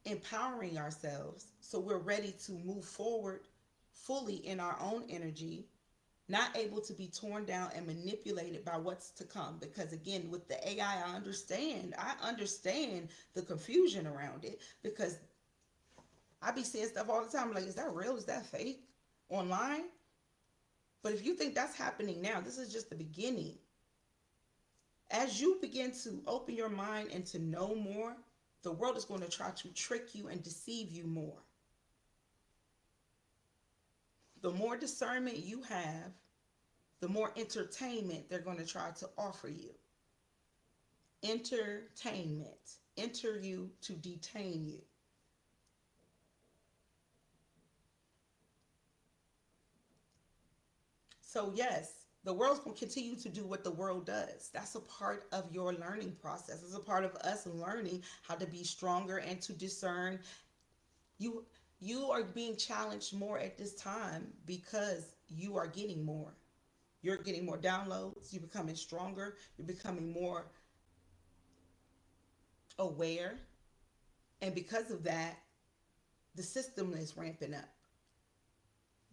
empowering ourselves, so we're ready to move forward fully in our own energy, not able to be torn down and manipulated by what's to come. Because again, with the AI, I understand the confusion around it, because I be seeing stuff all the time like, is that real? Is that fake online? But if you think that's happening now, this is just the beginning. As you begin to open your mind and to know more, the world is going to try to trick you and deceive you more. The more discernment you have, the more entertainment they're going to try to offer you. Entertainment. Enter you to detain you. So yes, the world's going to continue to do what the world does. That's a part of your learning process. It's a part of us learning how to be stronger and to discern. You are being challenged more at this time because you are getting more. You're getting more downloads. You're becoming stronger. You're becoming more aware. And because of that, the system is ramping up.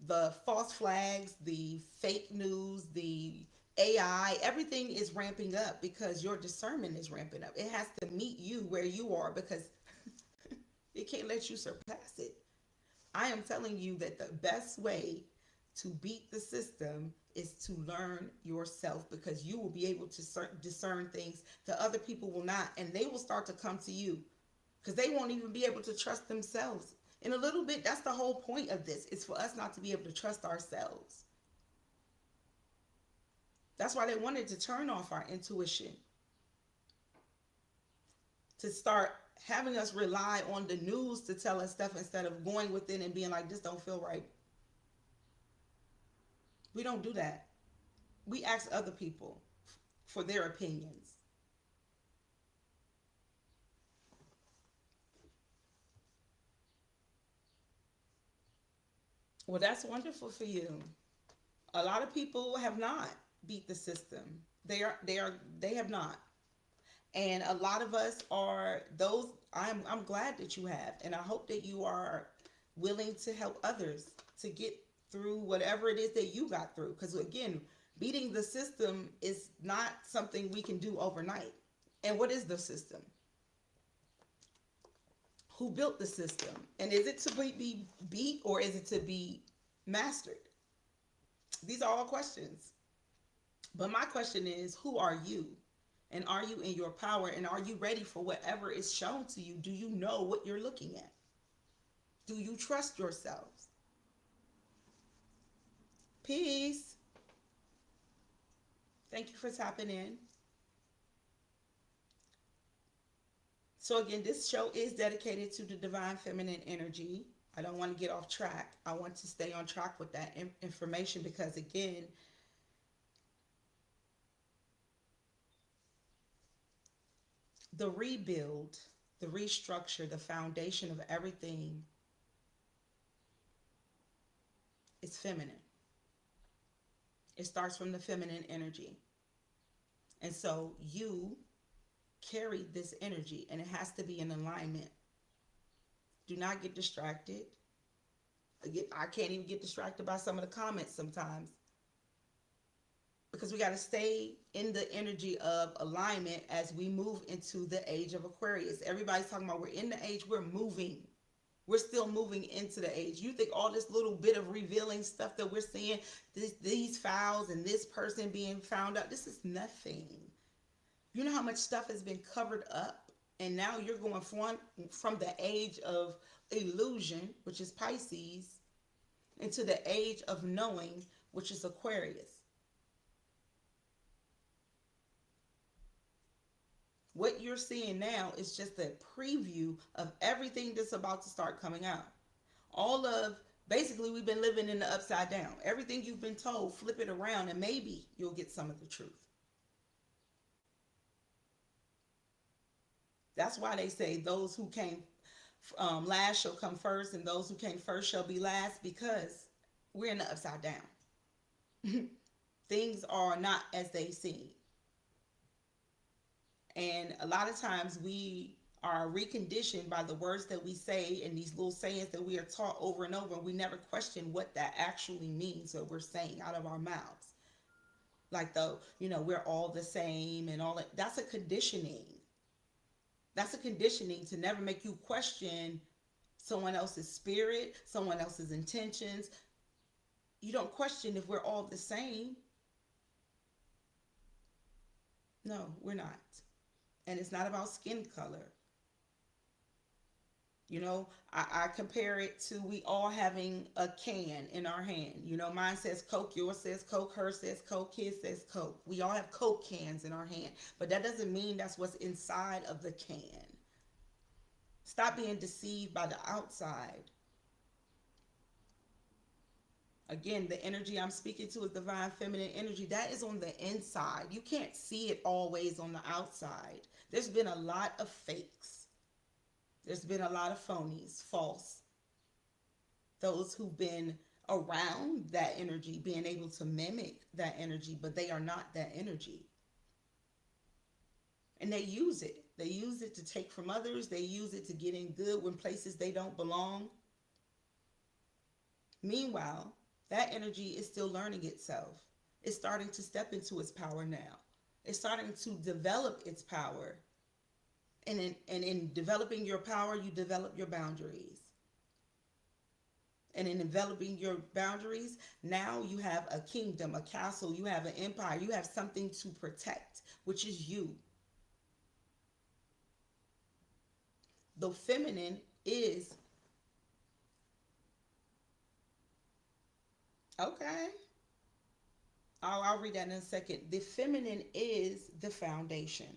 the false flags, the fake news, the AI, everything is ramping up because your discernment is ramping up. It has to meet you where you are because it can't let you surpass it. I am telling you that the best way to beat the system is to learn yourself, because you will be able to discern things that other people will not, and they will start to come to you because they won't even be able to trust themselves. In a little bit, that's the whole point of this, is for us not to be able to trust ourselves. That's why they wanted to turn off our intuition, to start having us rely on the news to tell us stuff instead of going within and being like, this don't feel right. We don't do that. We ask other people for their opinions. Well, that's wonderful for you. A lot of people have not beat the system. They have not. And a lot of us are those. I'm glad that you have, and I hope that you are willing to help others to get through whatever it is that you got through. Because again, beating the system is not something we can do overnight. And what is the system? Who built the system? And is it to be beat, or is it to be mastered? These are all questions. But my question is, who are you? And are you in your power? And are you ready for whatever is shown to you? Do you know what you're looking at? Do you trust yourselves? Peace. Thank you for tapping in. So again, this show is dedicated to the divine feminine energy. I don't want to get off track. I want to stay on track with that information, because again, the rebuild, the restructure, the foundation of everything is feminine. It starts from the feminine energy. And so you carry this energy, and it has to be in alignment. Do not get distracted. Again, I can't even get distracted by some of the comments sometimes, because we got to stay in the energy of alignment as we move into the age of Aquarius. Everybody's talking about we're in the age, we're moving. We're still moving into the age. You think all this little bit of revealing stuff that we're seeing, these files and this person being found out, this is nothing. You know how much stuff has been covered up, and now you're going from the age of illusion, which is Pisces, into the age of knowing, which is Aquarius. What you're seeing now is just a preview of everything that's about to start coming out. Basically, we've been living in the upside down. Everything you've been told, flip it around, and maybe you'll get some of the truth. That's why they say those who came last shall come first, and those who came first shall be last, because we're in the upside down. Things are not as they seem. And a lot of times we are reconditioned by the words that we say and these little sayings that we are taught over and over. And we never question what that actually means, what we're saying out of our mouths. Like we're all the same and all that. That's a conditioning. That's a conditioning to never make you question someone else's spirit, someone else's intentions. You don't question if we're all the same. No, we're not. And it's not about skin color. I compare it to we all having a can in our hand. Mine says Coke, yours says Coke, hers says Coke, his says Coke. We all have Coke cans in our hand. But that doesn't mean that's what's inside of the can. Stop being deceived by the outside. Again, the energy I'm speaking to is divine feminine energy. That is on the inside. You can't see it always on the outside. There's been a lot of fakes. There's been a lot of phonies, false. Those who've been around that energy, being able to mimic that energy, but they are not that energy. And they use it. They use it to take from others. They use it to get in good when places they don't belong. Meanwhile, That energy is still learning itself. It's starting to step into its power now. It's starting to develop its power. And in developing your power, you develop your boundaries. And in developing your boundaries, now you have a kingdom, a castle, you have an empire, you have something to protect, which is you. The feminine is, okay, I'll read that in a second. The feminine is the foundation.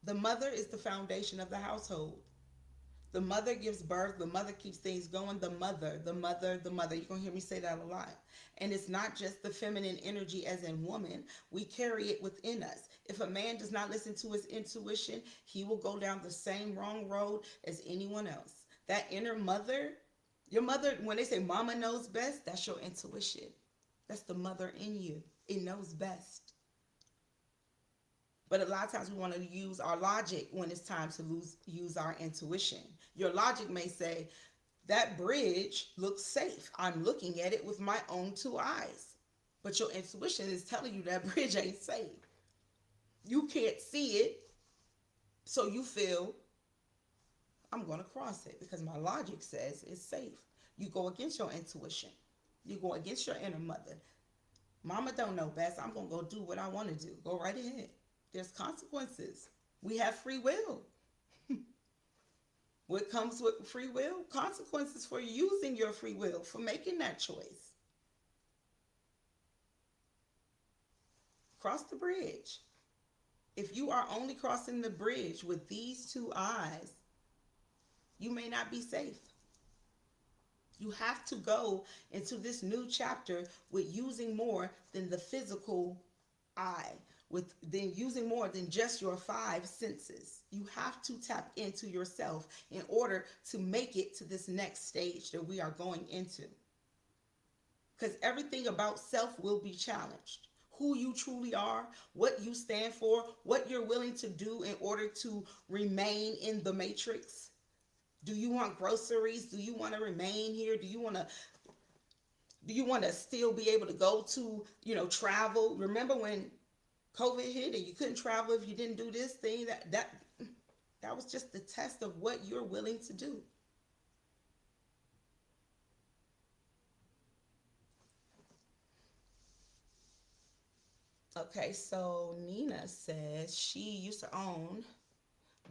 The mother is the foundation of the household. The mother gives birth. The mother keeps things going. The mother, the mother, the mother. You're going to hear me say that a lot. And it's not just the feminine energy as in woman. We carry it within us. If a man does not listen to his intuition, he will go down the same wrong road as anyone else. That inner mother, your mother, when they say mama knows best, that's your intuition. That's the mother in you. It knows best. But a lot of times we want to use our logic when it's time to use our intuition. Your logic may say, that bridge looks safe. I'm looking at it with my own two eyes. But your intuition is telling you that bridge ain't safe. You can't see it, so you feel, I'm going to cross it because my logic says it's safe. You go against your intuition. You go against your inner mother. Mama don't know best. I'm going to go do what I want to do. Go right ahead. There's consequences. We have free will. What comes with free will? Consequences for using your free will, for making that choice. Cross the bridge. If you are only crossing the bridge with these two eyes, you may not be safe. You have to go into this new chapter with using more than the physical eye, with then using more than just your five senses. You have to tap into yourself in order to make it to this next stage that we are going into. Because everything about self will be challenged. Who you truly are, what you stand for, what you're willing to do in order to remain in the matrix. Do you want groceries? Do you want to remain here? Do you want to still be able to go to, travel? Remember when COVID hit and you couldn't travel if you didn't do this thing? That was just the test of what you're willing to do. Okay, so Nina says she used to own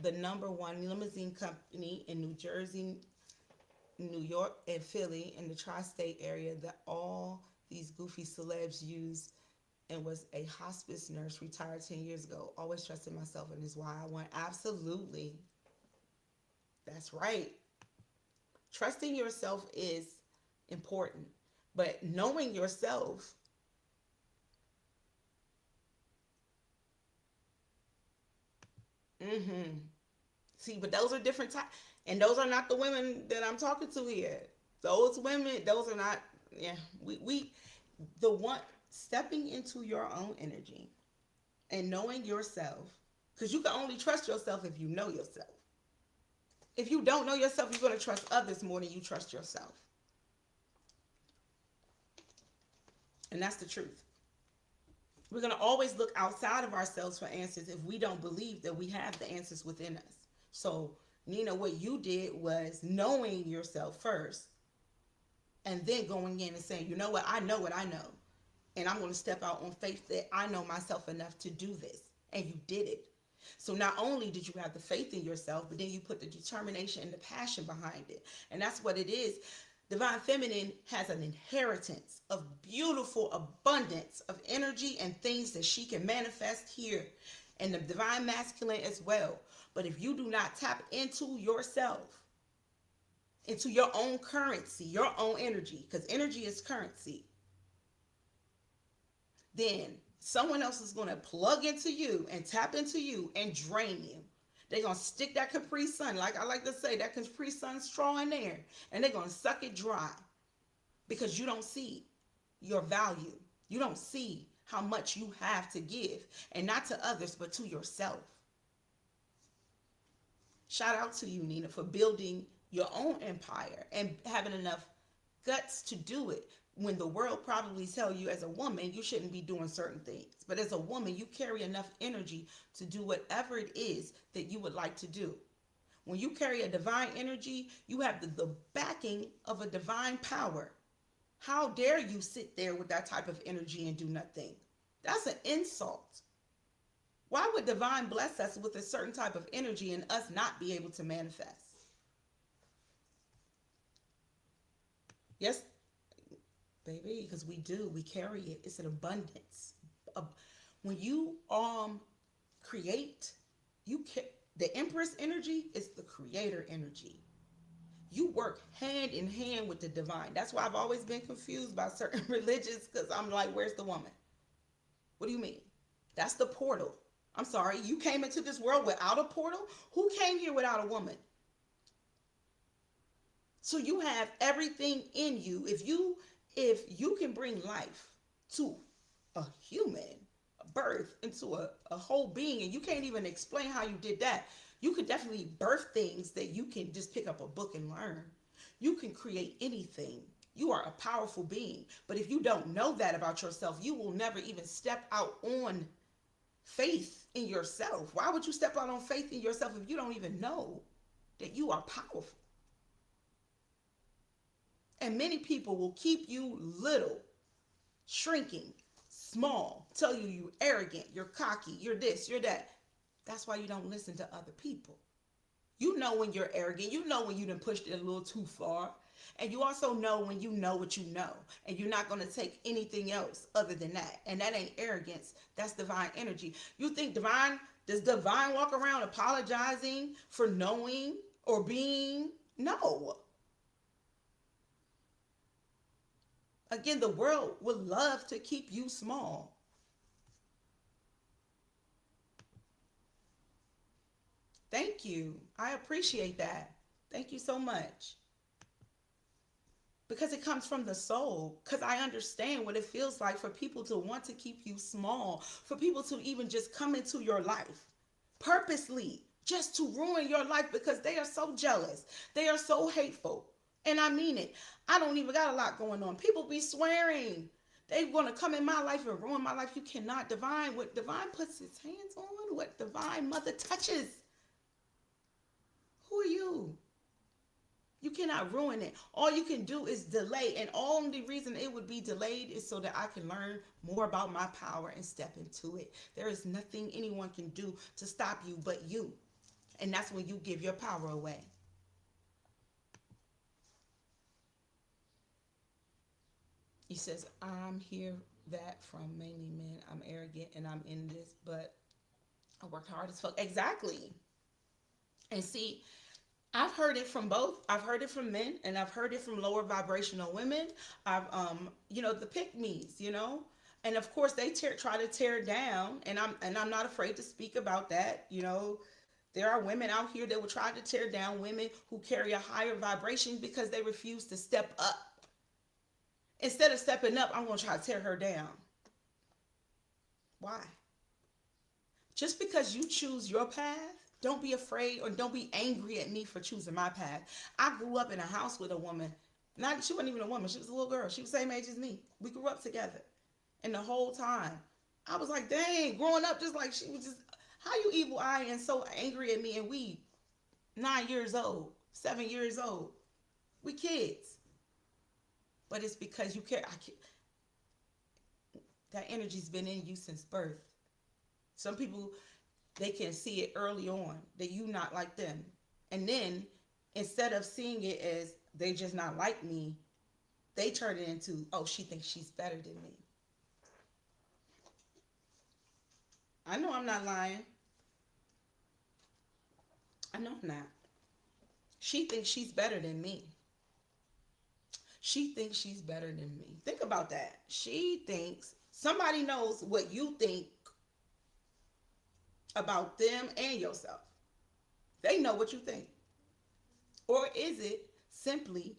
the #1 limousine company in New Jersey, New York, and Philly in the tri-state area that all these goofy celebs use, and was a hospice nurse, retired 10 years ago. Always trusted myself, and is why I went. Absolutely. That's right. Trusting yourself is important, but knowing yourself, see, but those are different types, and those are not the women that I'm talking to here. Those women, those are not, the one, stepping into your own energy and knowing yourself, because you can only trust yourself if you know yourself. If you don't know yourself, you're going to trust others more than you trust yourself. And that's the truth. We're going to always look outside of ourselves for answers if we don't believe that we have the answers within us. So, Nina, what you did was knowing yourself first and then going in and saying, you know what I know, and I'm going to step out on faith that I know myself enough to do this. And you did it. So not only did you have the faith in yourself, but then you put the determination and the passion behind it. And that's what it is. Divine Feminine has an inheritance of beautiful abundance of energy and things that she can manifest here. And the Divine Masculine as well. But if you do not tap into yourself, into your own currency, your own energy, because energy is currency, then someone else is going to plug into you and tap into you and drain you. They're going to stick that Capri Sun, like I like to say, that Capri Sun straw in there, and they're going to suck it dry because you don't see your value. You don't see how much you have to give, and not to others, but to yourself. Shout out to you, Nina, for building your own empire and having enough guts to do it. when the world probably tell you as a woman you shouldn't be doing certain things, but as a woman you carry enough energy to do whatever it is that you would like to do. When you carry a divine energy, you have the backing of a divine power. How dare you sit there with that type of energy and do nothing? That's an insult. Why would divine bless us with a certain type of energy and us not be able to manifest? Yes, baby, because we do. We carry it. It's an abundance. When you create, the Empress energy is the creator energy. You work hand in hand with the divine. That's why I've always been confused by certain religions, because I'm like, where's the woman? What do you mean? That's the portal. I'm sorry, you came into this world without a portal? Who came here without a woman? So you have everything in you. If you can bring life to a human, a birth into a whole being, and you can't even explain how you did that, you could definitely birth things that you can just pick up a book and learn. You can create anything. You are a powerful being. But if you don't know that about yourself, you will never even step out on faith in yourself. Why would you step out on faith in yourself if you don't even know that you are powerful? And many people will keep you little, shrinking, small, tell you you're arrogant, you're cocky, you're this, you're that. That's why you don't listen to other people. You know when you're arrogant. You know when you done pushed it a little too far. And you also know when you know what you know. And you're not going to take anything else other than that. And that ain't arrogance. That's divine energy. You think does divine walk around apologizing for knowing or being? No. Again, the world would love to keep you small. Thank you. I appreciate that. Thank you so much. Because it comes from the soul. Because I understand what it feels like for people to want to keep you small. For people to even just come into your life purposely, just to ruin your life, because they are so jealous. They are so hateful. And I mean it. I don't even got a lot going on. People be swearing they want to come in my life and ruin my life. You cannot. Divine, what divine puts his hands on, what divine mother touches. Who are you? You cannot ruin it. All you can do is delay. And only reason it would be delayed is so that I can learn more about my power and step into it. There is nothing anyone can do to stop you but you. And that's when you give your power away. He says, I'm hear that from mainly men. I'm arrogant and I'm in this, but I work hard as fuck. Exactly. And see, I've heard it from both. I've heard it from men and I've heard it from lower vibrational women. I've the pick-me's, and of course they try to tear down, and I'm not afraid to speak about that. There are women out here that will try to tear down women who carry a higher vibration because they refuse to step up. Instead of stepping up, I'm going to try to tear her down. Why? Just because you choose your path, don't be afraid or don't be angry at me for choosing my path. I grew up in a house with a woman. She wasn't even a woman. She was a little girl. She was the same age as me. We grew up together. And the whole time, I was like, dang, growing up just like she was just, how you evil eye and so angry at me, and we 9 years old, 7 years old. We kids. But it's because you care. That energy's been in you since birth. Some people, they can see it early on that you not like them. And then instead of seeing it as they just not like me, they turn it into, oh, she thinks she's better than me. I know I'm not lying. I know I'm not. She thinks she's better than me. She thinks she's better than me. Think about that. She thinks somebody knows what you think about them and yourself. They know what you think. Or is it simply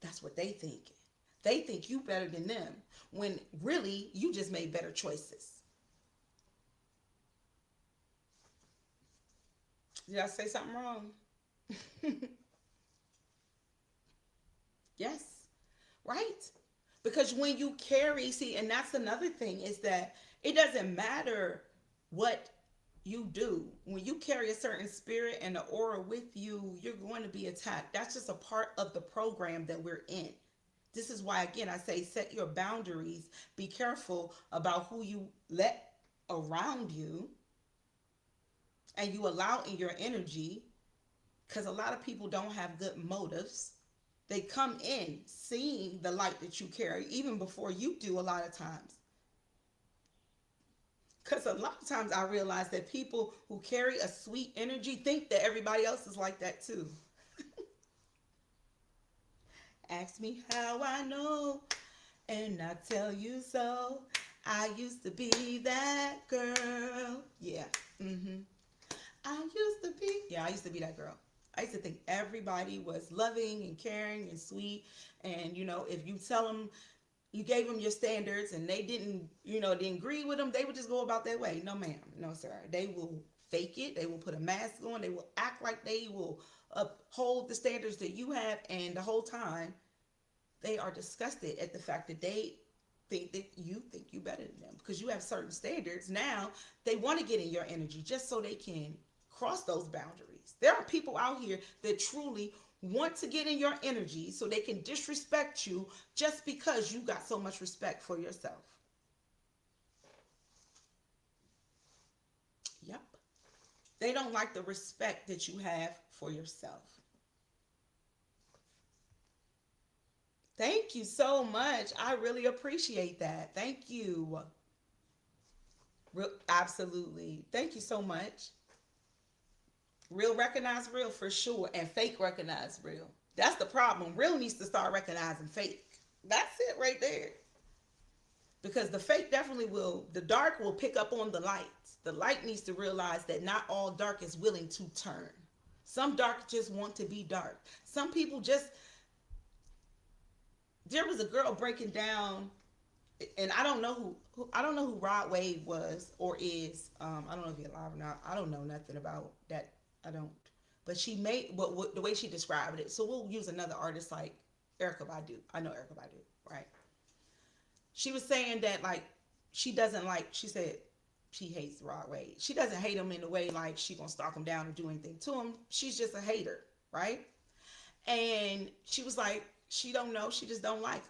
that's what they think? They think you better than them when really you just made better choices. Did I say something wrong? Yes. Right? Because when you carry, see, and that's another thing, is that it doesn't matter what you do. When you carry a certain spirit and an aura with you, you're going to be attacked. That's just a part of the program that we're in. This is why, again, I say set your boundaries. Be careful about who you let around you and you allow in your energy, because a lot of people don't have good motives. They come in seeing the light that you carry even before you do, a lot of times. Because a lot of times I realize that people who carry a sweet energy think that everybody else is like that too. Ask me how I know, and I tell you so. I used to be that girl. Yeah. I used to be that girl. I used to think everybody was loving and caring and sweet. And, if you tell them, you gave them your standards and they didn't agree with them, they would just go about their way. No, ma'am. No, sir. They will fake it. They will put a mask on. They will act like they will uphold the standards that you have. And the whole time, they are disgusted at the fact that they think you better than them because you have certain standards. Now they want to get in your energy just so they can cross those boundaries. There are people out here that truly want to get in your energy so they can disrespect you just because you got so much respect for yourself. Yep. They don't like the respect that you have for yourself. Thank you so much. I really appreciate that. Thank you. Absolutely. Thank you so much. Real recognize real for sure, and fake recognize real. That's the problem. Real needs to start recognizing fake. That's it right there. Because the fake definitely will, the dark will pick up on the light. The light needs to realize that not all dark is willing to turn. Some dark just want to be dark. Some people just, there was a girl breaking down, and I don't know who Rod Wave was or is. I don't know if he's alive or not. I don't know nothing about that. I don't. But she made the way she described it. So we'll use another artist like Erykah Badu. I know Erykah Badu, right? She was saying that she said she hates Rod Wave. She doesn't hate him in the way like she gonna stalk him down or do anything to him. She's just a hater, right? And she was like, she don't know, she just don't like him.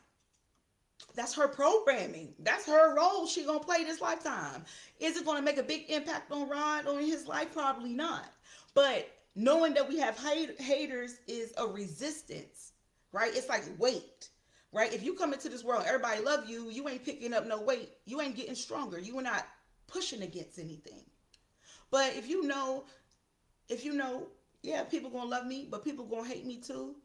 That's her programming. That's her role she gonna play this lifetime. Is it gonna make a big impact on Rod or in his life? Probably not. But knowing that we have haters is a resistance, right? It's like weight, right? If you come into this world, everybody love you, you ain't picking up no weight. You ain't getting stronger. You are not pushing against anything. But if you know, yeah, people gonna love me, but people gonna hate me too.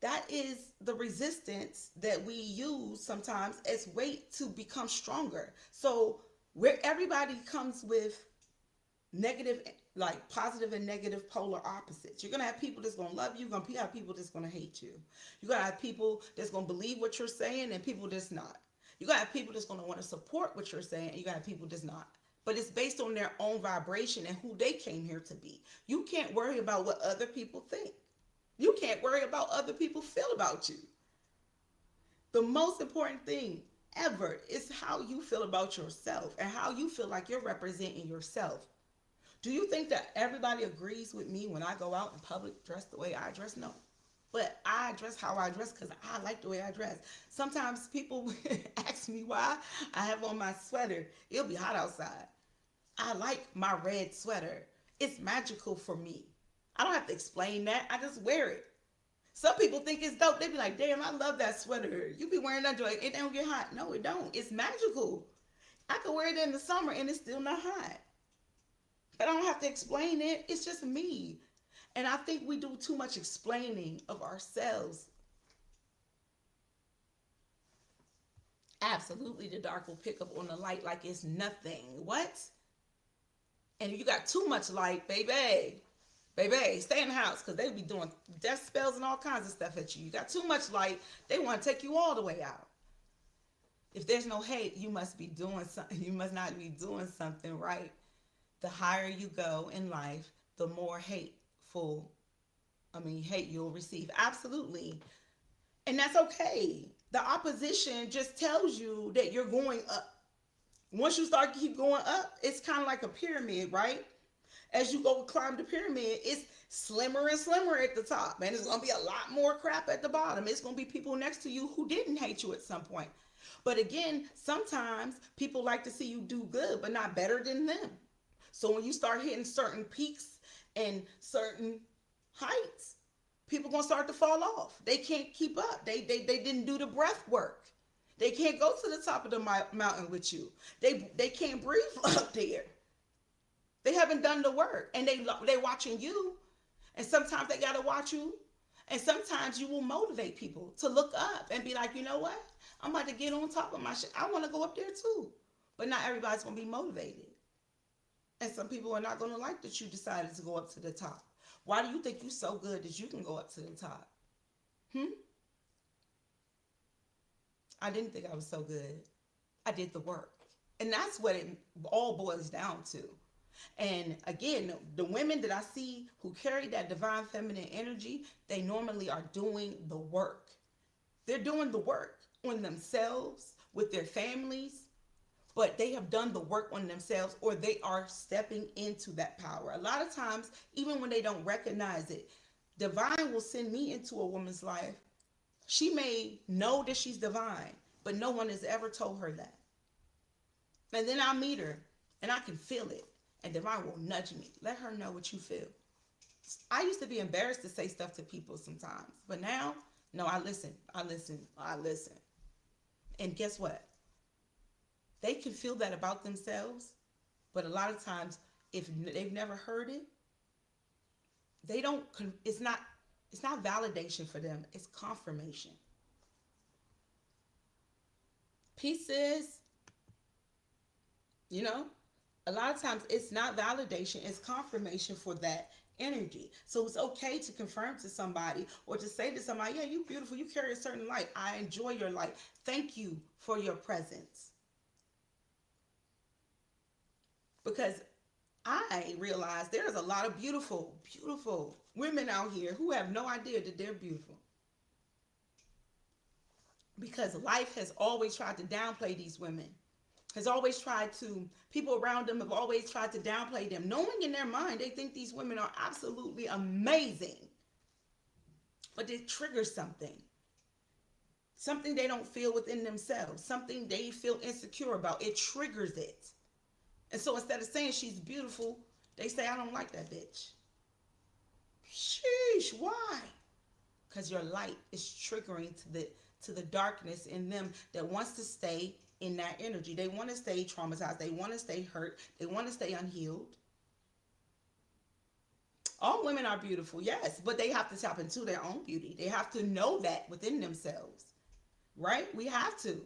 That is the resistance that we use sometimes as weight to become stronger. So where everybody comes with negative, like positive and negative polar opposites. You're going to have people that's going to love you. You're going to have people that's going to hate you. You're going to have people that's going to believe what you're saying and people that's not. You're going to have people that's going to want to support what you're saying and you're going to have people that's not. But it's based on their own vibration and who they came here to be. You can't worry about what other people think. You can't worry about other people feel about you. The most important thing ever is how you feel about yourself and how you feel like you're representing yourself. Do you think that everybody agrees with me when I go out in public, dress the way I dress? No. But I dress how I dress because I like the way I dress. Sometimes people ask me why I have on my sweater. It'll be hot outside. I like my red sweater. It's magical for me. I don't have to explain that. I just wear it. Some people think it's dope. They be like, damn, I love that sweater. You be wearing that joint. It don't get hot. No, it don't. It's magical. I can wear it in the summer and it's still not hot. But I don't have to explain it. It's just me. And I think we do too much explaining of ourselves. Absolutely, the dark will pick up on the light like it's nothing. What? And if you got too much light, baby, stay in the house because they be doing death spells and all kinds of stuff at you. You got too much light, they want to take you all the way out. If there's no hate, you must be doing something. You must not be doing something right. The higher you go in life, the more hate you'll receive. Absolutely. And that's okay. the opposition just tells you that you're going up. Once you start keep going up, it's kind of like a pyramid, right? As you go climb the pyramid, it's slimmer and slimmer at the top, and it's gonna be a lot more crap at the bottom. It's gonna be people next to you who didn't hate you at some point. But again, sometimes people like to see you do good, but not better than them. So when you start hitting certain peaks and certain heights, people gonna start to fall off. They can't keep up. They didn't do the breath work. They can't go to the top of the mountain with you. They can't breathe up there. They haven't done the work, and they watching you. And sometimes they gotta watch you. And sometimes you will motivate people to look up and be like, you know what? I'm about to get on top of my shit. I want to go up there too. But not everybody's gonna be motivated. And some people are not gonna like that you decided to go up to the top. Why do you think you're so good that you can go up to the top? I didn't think I was so good. I did the work. And that's what it all boils down to. And again, the women that I see who carry that divine feminine energy, they normally are doing the work. They're doing the work on themselves, with their families, but they have done the work on themselves, or they are stepping into that power. A lot of times, even when they don't recognize it, divine will send me into a woman's life. She may know that she's divine, but no one has ever told her that. And then I meet her and I can feel it. And divine will nudge me. Let her know what you feel. I used to be embarrassed to say stuff to people sometimes. But now, no, I listen. And guess what? They can feel that about themselves. But a lot of times, if they've never heard it, they don't, it's not validation for them. It's confirmation. Pieces, a lot of times it's not validation, it's confirmation for that energy. So it's okay to confirm to somebody or to say to somebody, yeah, you're beautiful, you carry a certain light. I enjoy your light. Thank you for your presence. Because I realize there's a lot of beautiful, beautiful women out here who have no idea that they're beautiful. Because life has always tried to downplay these women. People around them have always tried to downplay them, knowing in their mind they think these women are absolutely amazing. But it triggers something they don't feel within themselves, something they feel insecure about. It triggers it. And so instead of saying she's beautiful, they say, I don't like that bitch. Sheesh, why? Because your light is triggering to the darkness in them that wants to stay in that energy. They want to stay traumatized. They want to stay hurt. They want to stay unhealed. All women are beautiful, yes, but they have to tap into their own beauty. They have to know that within themselves, right? We have to.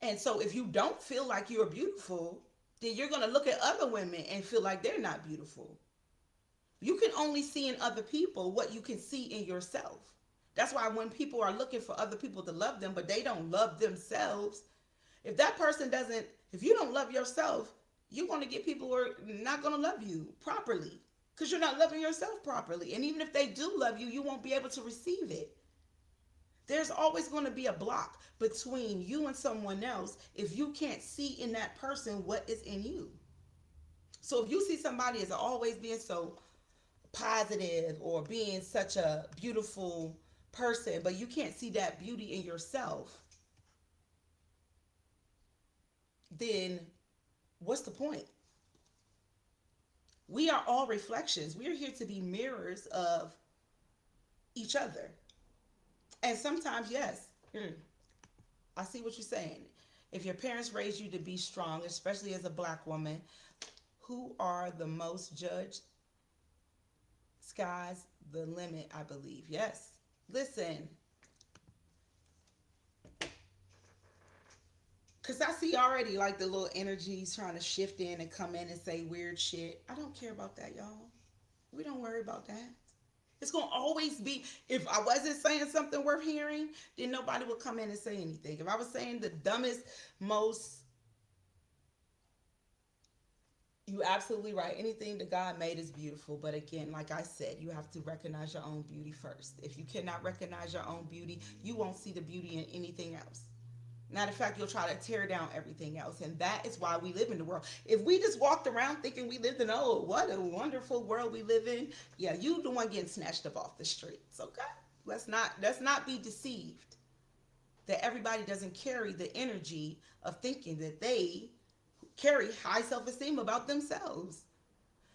And so if you don't feel like you're beautiful, then you're going to look at other women and feel like they're not beautiful. You can only see in other people what you can see in yourself. That's why when people are looking for other people to love them, but they don't love themselves, if you don't love yourself, you're going to get people who are not going to love you properly because you're not loving yourself properly. And even if they do love you, you won't be able to receive it. There's always going to be a block between you and someone else if you can't see in that person what is in you. So if you see somebody as always being so positive or being such a beautiful person, but you can't see that beauty in yourself, then what's the point? We are all reflections. We are here to be mirrors of each other. And sometimes, yes, I see what you're saying. If your parents raised you to be strong, especially as a Black woman, who are the most judged? Sky's the limit, I believe. Yes. Listen. Because I see already like the little energies trying to shift in and come in and say weird shit. I don't care about that, y'all. We don't worry about that. It's going to always be, if I wasn't saying something worth hearing, then nobody would come in and say anything. If I was saying the dumbest, most, You absolutely right. Anything that God made is beautiful. But again, like I said, you have to recognize your own beauty first. If you cannot recognize your own beauty, you won't see the beauty in anything else. Matter of fact, you'll try to tear down everything else. And that is why we live in the world. If we just walked around thinking we lived in, oh, what a wonderful world we live in, yeah, you the one getting snatched up off the streets, okay? Let's not be deceived that everybody doesn't carry the energy of thinking that they carry high self-esteem about themselves.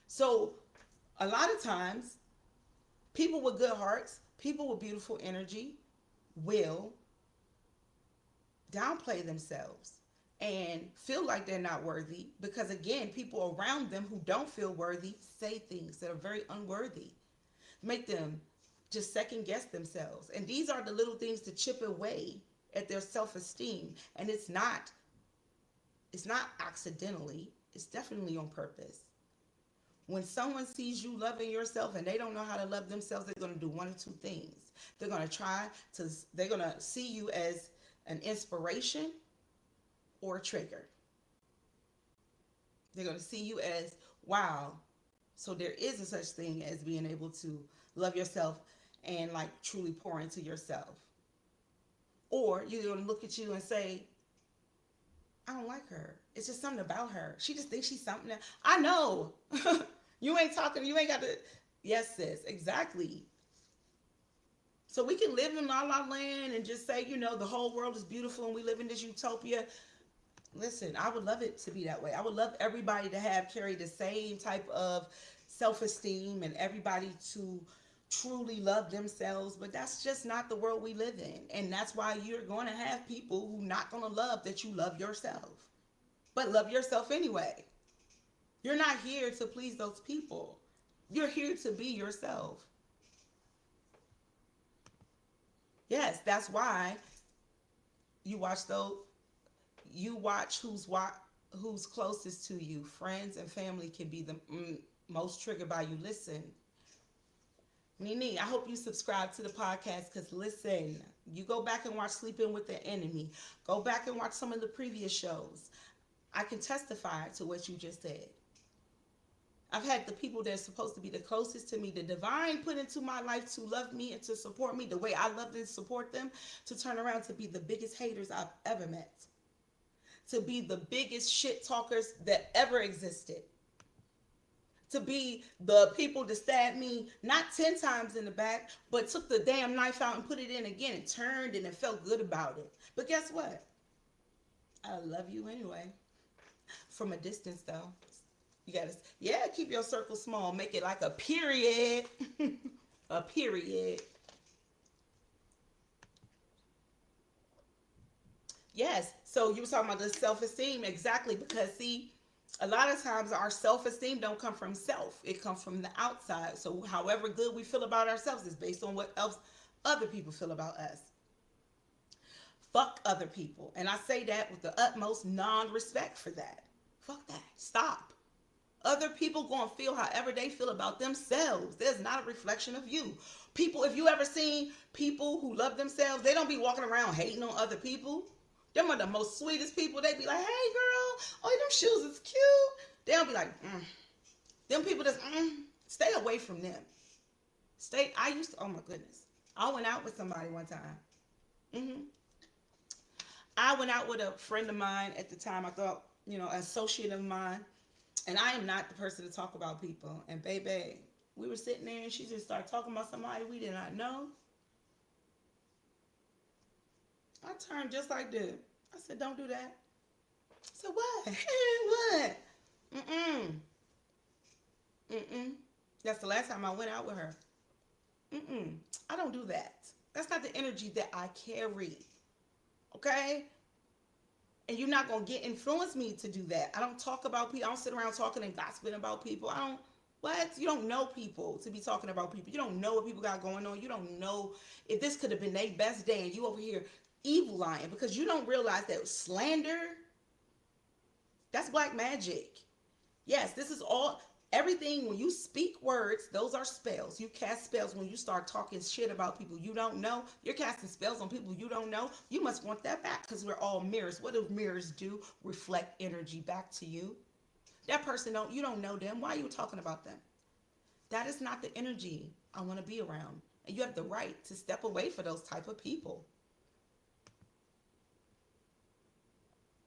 So a lot of times, people with good hearts, people with beautiful energy will downplay themselves and feel like they're not worthy because, again, people around them who don't feel worthy say things that are very unworthy, make them just second guess themselves. And these are the little things to chip away at their self-esteem. And it's not accidentally, it's definitely on purpose. When someone sees you loving yourself and they don't know how to love themselves, they're going to do one of two things. They're going to see you as an inspiration or a trigger. They're going to see you as, wow, so there is a such thing as being able to love yourself and like truly pour into yourself. Or you're going to look at you and say, I don't like her. It's just something about her. She just thinks she's something else. I know. You ain't got to. Yes, sis, exactly. So we can live in La La Land and just say, the whole world is beautiful and we live in this utopia. Listen, I would love it to be that way. I would love everybody to carry the same type of self-esteem and everybody to truly love themselves, but that's just not the world we live in. And that's why you're going to have people who not going to love that you love yourself, but love yourself anyway. You're not here to please those people. You're here to be yourself. Yes, that's why you watch who's closest to you. Friends and family can be the most triggered by you. Listen, Nene, I hope you subscribe to the podcast because listen, you go back and watch Sleeping with the Enemy. Go back and watch some of the previous shows. I can testify to what you just said. I've had the people that are supposed to be the closest to me, the divine put into my life to love me and to support me the way I love and support them, to turn around to be the biggest haters I've ever met. To be the biggest shit talkers that ever existed. To be the people that stabbed me not 10 times in the back, but took the damn knife out and put it in again and turned and felt good about it. But guess what? I love you anyway. From a distance though. You gotta, keep your circle small. Make it like a period. A period. Yes, so you were talking about the self-esteem, exactly, because see, a lot of times our self-esteem don't come from self. It comes from the outside. So however good we feel about ourselves is based on what else other people feel about us. Fuck other people. And I say that with the utmost non-respect for that. Fuck that. Stop. Other people gonna feel however they feel about themselves. There's not a reflection of you. People, if you ever seen people who love themselves, they don't be walking around hating on other people. Them are the most sweetest people. They be like, hey girl, oh, them shoes is cute. They don't be like, Them people just, stay away from them. Oh my goodness. I went out with somebody one time. I went out with a friend of mine at the time. I thought, an associate of mine. And I am not the person to talk about people. And baby, we were sitting there and she just started talking about somebody we did not know. I turned just like this. I said, don't do that. I said, what? What? That's the last time I went out with her. I don't do that. That's not the energy that I carry. Okay? And you're not going to influence me to do that. I don't talk about people. I don't sit around talking and gossiping about people. You don't know people to be talking about people. You don't know what people got going on. You don't know if this could have been their best day and you over here evil lying because you don't realize that slander, that's black magic. Yes, this is all, everything when you speak words, those are spells. You cast spells when you start talking shit about people you don't know. You're casting spells on people you don't know. You must want that back because we're all mirrors. What do mirrors do? Reflect energy back to you. That person you don't know them. Why are you talking about them? That is not the energy I want to be around. And you have the right to step away for those type of people.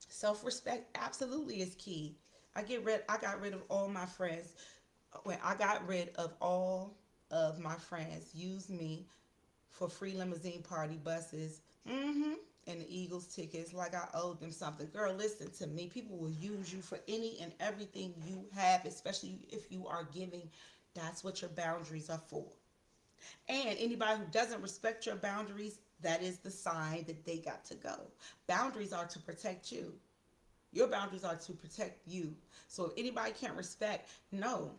Self-respect absolutely is key. I got rid of all my friends. When I got rid of all of my friends, used me for free limousine party buses, and the Eagles tickets like I owed them something. Girl, listen to me. People will use you for any and everything you have, especially if you are giving. That's what your boundaries are for. And anybody who doesn't respect your boundaries, that is the sign that they got to go. Boundaries are to protect you. Your boundaries are to protect you. So if anybody can't respect, no,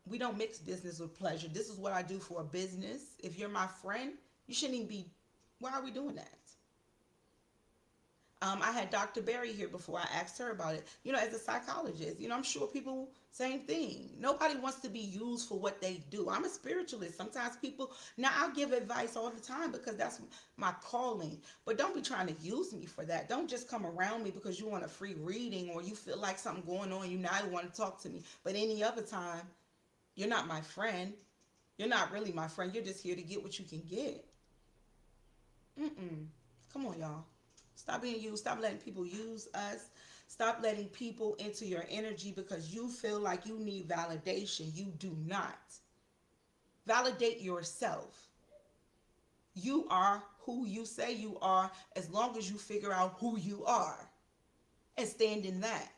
we don't mix business with pleasure. This is what I do for a business. If you're my friend, you shouldn't even be, why are we doing that? I had Dr. Berry here before. I asked her about it. As a psychologist, I'm sure people, same thing. Nobody wants to be used for what they do. I'm a spiritualist. Sometimes people, now I'll give advice all the time because that's my calling. But don't be trying to use me for that. Don't just come around me because you want a free reading or you feel like something going on. You now want to talk to me. But any other time, you're not my friend. You're not really my friend. You're just here to get what you can get. Come on, y'all. Stop being used. Stop letting people use us. Stop letting people into your energy because you feel like you need validation. You do not. Validate yourself. You are who you say you are as long as you figure out who you are and stand in that.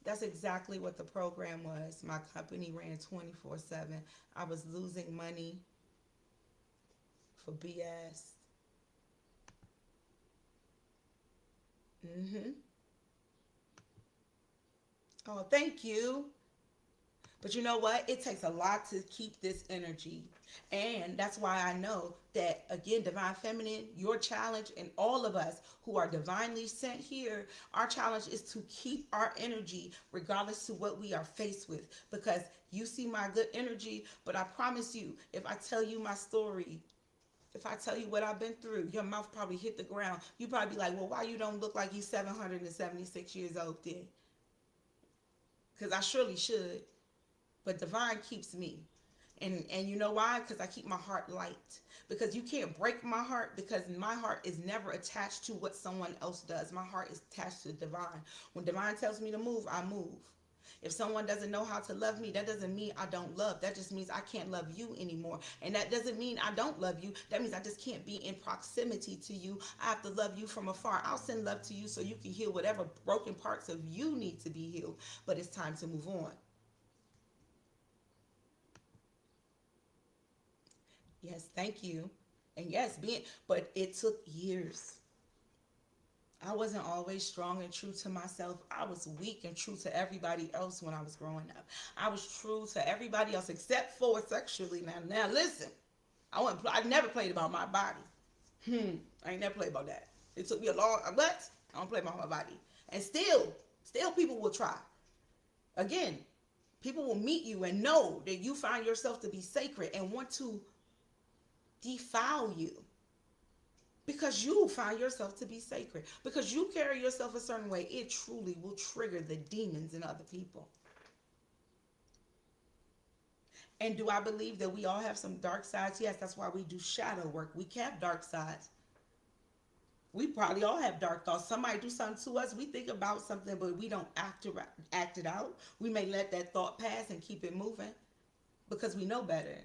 That's exactly what the program was. My company ran 24/7. I was losing money for BS. Oh, thank you. But you know what? It takes a lot to keep this energy. And that's why I know that, again, Divine Feminine, your challenge, and all of us who are divinely sent here, our challenge is to keep our energy regardless to what we are faced with. Because you see my good energy, but I promise you, if I tell you my story, if I tell you what I've been through, your mouth probably hit the ground. You probably be like, well, why you don't look like you 776 years old then? Because I surely should. But divine keeps me. And you know why? Because I keep my heart light. Because you can't break my heart because my heart is never attached to what someone else does. My heart is attached to divine. When divine tells me to move, I move. If someone doesn't know how to love me, that doesn't mean I don't love. That just means I can't love you anymore. And that doesn't mean I don't love you. That means I just can't be in proximity to you. I have to love you from afar. I'll send love to you so you can heal whatever broken parts of you need to be healed. But it's time to move on. Yes, thank you. And yes, but it took years. I wasn't always strong and true to myself. I was weak and true to everybody else when I was growing up. I was true to everybody else except for sexually. Now listen, I never played about my body. I ain't never played about that. It took me a long, but I don't play about my body. And still people will try. Again, people will meet you and know that you find yourself to be sacred and want to defile you. Because you find yourself to be sacred. Because you carry yourself a certain way, it truly will trigger the demons in other people. And do I believe that we all have some dark sides? Yes, that's why we do shadow work. We have dark sides. We probably all have dark thoughts. Somebody do something to us, we think about something, but we don't act it out. We may let that thought pass and keep it moving because we know better.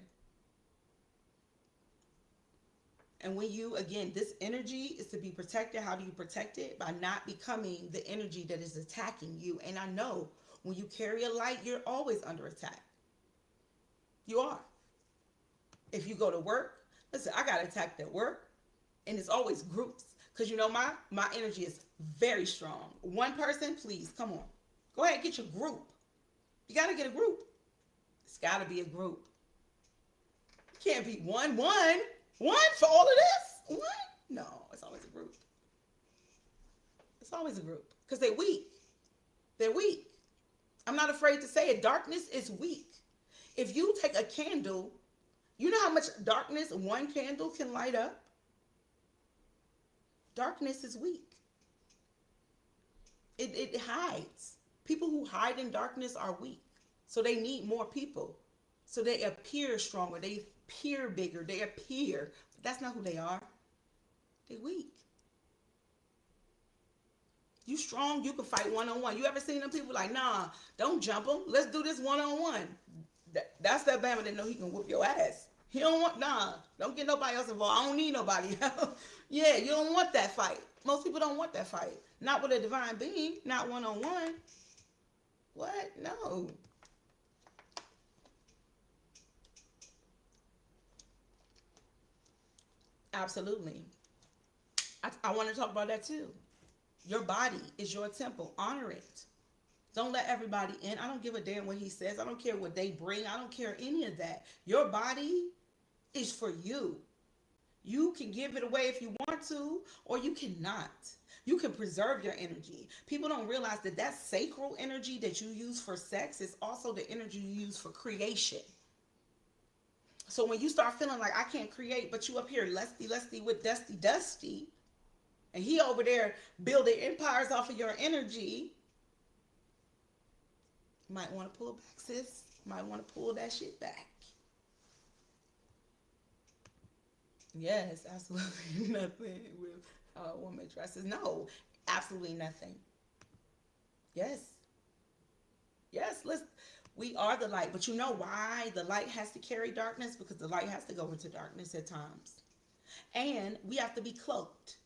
And when you, again, this energy is to be protected. How do you protect it? By not becoming the energy that is attacking you. And I know when you carry a light, you're always under attack. You are. If you go to work, listen, I got attacked at work, and it's always groups. Because you know my energy is very strong. One person, please, come on. Go ahead, get your group. You got to get a group. It's got to be a group. You can't be one for all of this? What? No, it's always a group. It's always a group. Because they're weak. They're weak. I'm not afraid to say it. Darkness is weak. If you take a candle, you know how much darkness one candle can light up? Darkness is weak. It hides. People who hide in darkness are weak. So they need more people. So they appear stronger. They appear bigger. They appear. But that's not who they are. They're weak. You strong, you can fight one-on-one. You ever seen them people like, nah, don't jump them. Let's do this one-on-one. That's that Bama that know he can whoop your ass. He don't want, nah, don't get nobody else involved. I don't need nobody else. Yeah, you don't want that fight. Most people don't want that fight. Not with a divine being, not one-on-one. What? No. Absolutely. I want to talk about that too. Your body is your temple. Honor it. Don't let everybody in. I don't give a damn what he says. I don't care what they bring. I don't care any of that. Your body is for you. You can give it away if you want to, or you cannot. You can preserve your energy. People don't realize that that sacral energy that you use for sex is also the energy you use for creation. So when you start feeling like I can't create, but you up here lusty with dusty, and he over there building empires off of your energy, you might want to pull back, sis. Might want to pull that shit back. Yes, absolutely nothing with woman dresses. No, absolutely nothing. Yes. Yes, we are the light. But you know why the light has to carry darkness? Because the light has to go into darkness at times. And we have to be cloaked.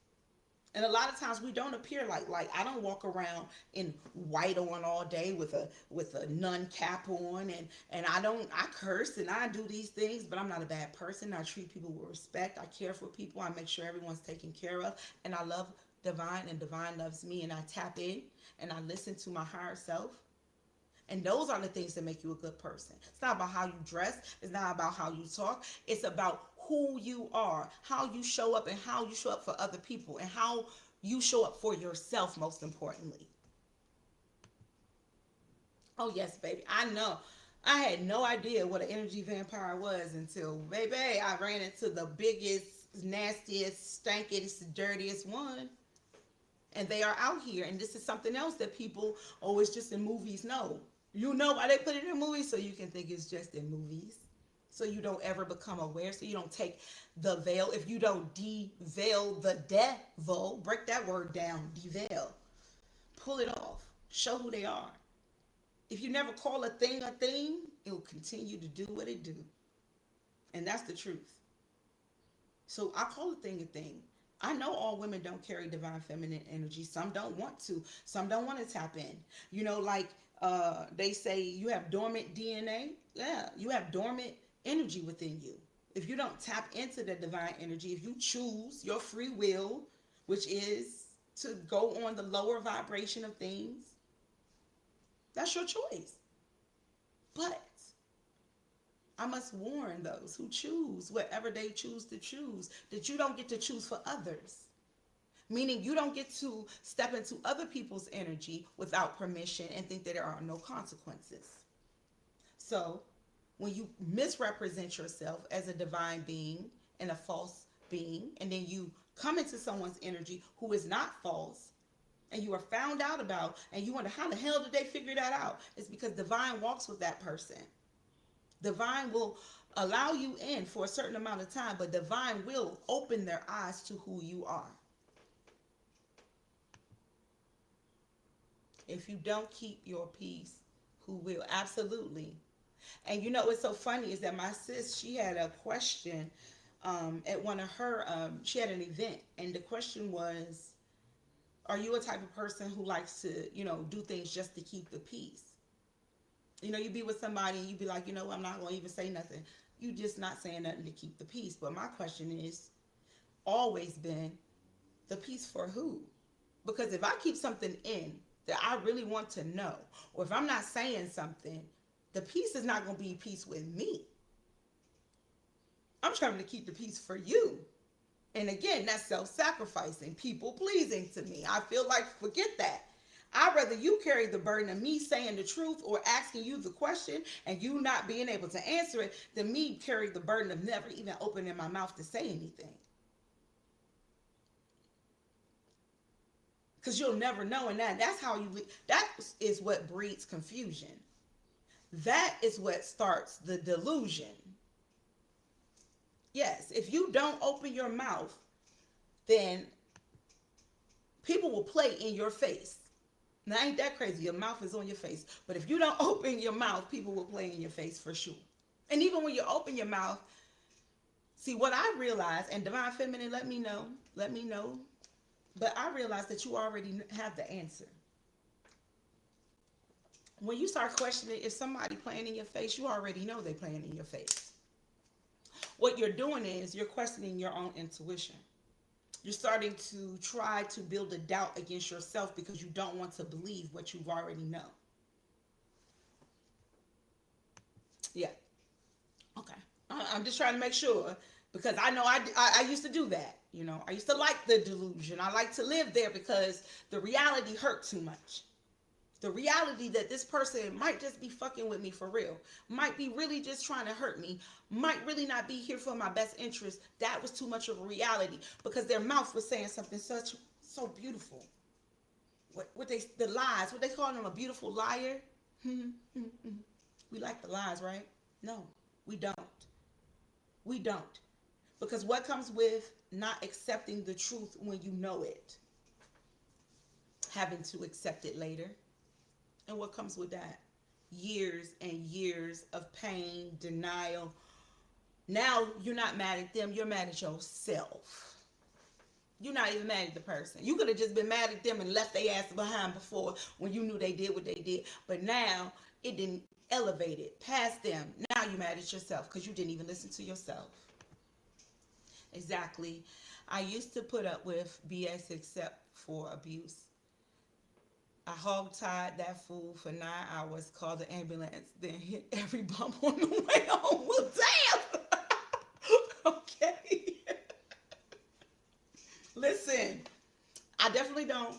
And a lot of times we don't appear like I don't walk around in white on all day with a nun cap on, and I curse and I do these things, but I'm not a bad person. I treat people with respect. I care for people. I make sure everyone's taken care of, and I love divine and divine loves me, and I tap in and I listen to my higher self. And those are the things that make you a good person. It's not about how you dress. It's not about how you talk. It's about who you are, how you show up, and how you show up for other people, and how you show up for yourself, most importantly. Oh, yes, baby. I know. I had no idea what an energy vampire was until, baby, I ran into the biggest, nastiest, stankiest, dirtiest one. And they are out here. And this is something else that people always just in movies know. You know why they put it in movies? So you can think it's just in movies. So you don't ever become aware. So you don't take the veil. If you don't de-veil the devil, break that word down, de-veil. Pull it off. Show who they are. If you never call a thing, it will continue to do what it do. And that's the truth. So I call a thing. I know all women don't carry divine feminine energy. Some don't want to. Some don't want to tap in. You know, like they say you have dormant DNA. Yeah, you have dormant energy within you. If you don't tap into the divine energy, if you choose your free will, which is to go on the lower vibration of things, that's your choice. But I must warn those who choose whatever they choose to choose that you don't get to choose for others. Meaning you don't get to step into other people's energy without permission and think that there are no consequences. So when you misrepresent yourself as a divine being and a false being, and then you come into someone's energy who is not false, and you are found out about, and you wonder how the hell did they figure that out? It's because divine walks with that person. Divine will allow you in for a certain amount of time, but divine will open their eyes to who you are. If you don't keep your peace, who will? Absolutely. And you know what's so funny is that my sis, she had a question at one of her, she had an event, and the question was, are you a type of person who likes to, do things just to keep the peace? You be with somebody and you be like, I'm not going to even say nothing. You just not saying nothing to keep the peace. But my question is always been, the peace for who? Because if I keep something in that I really want to know, or if I'm not saying something, the peace is not going to be peace with me. I'm trying to keep the peace for you. And again, that's self-sacrificing, people-pleasing to me. I feel like, forget that. I'd rather you carry the burden of me saying the truth or asking you the question and you not being able to answer it than me carry the burden of never even opening my mouth to say anything. Because you'll never know. And that's how that is what breeds confusion. That is what starts the delusion. Yes, if you don't open your mouth, then people will play in your face. Now, ain't that crazy? Your mouth is on your face. But if you don't open your mouth, people will play in your face for sure. And even when you open your mouth, see what I realized, and Divine Feminine, let me know. But I realized that you already have the answer. When you start questioning if somebody playing in your face, you already know they're playing in your face. What you're doing is you're questioning your own intuition. You're starting to try to build a doubt against yourself because you don't want to believe what you already know. Yeah. Okay. I'm just trying to make sure, because I know I used to do that. You know, I used to like the delusion. I like to live there because the reality hurt too much. The reality that this person might just be fucking with me for real, might be really just trying to hurt me, might really not be here for my best interest. That was too much of a reality because their mouth was saying something so beautiful. The lies, what they call them, a beautiful liar. We like the lies, right? No, we don't. We don't. Because what comes with not accepting the truth when you know it? Having to accept it later. And what comes with that? Years and years of pain, denial. Now you're not mad at them, you're mad at yourself. You're not even mad at the person. You could have just been mad at them and left their ass behind before when you knew they did what they did. But now it didn't elevate it past them. Now you're mad at yourself because you didn't even listen to yourself. Exactly. I used to put up with BS except for abuse. I hog-tied that fool for 9 hours, called the ambulance, then hit every bump on the way home. Well, damn! Okay. Listen, I definitely don't.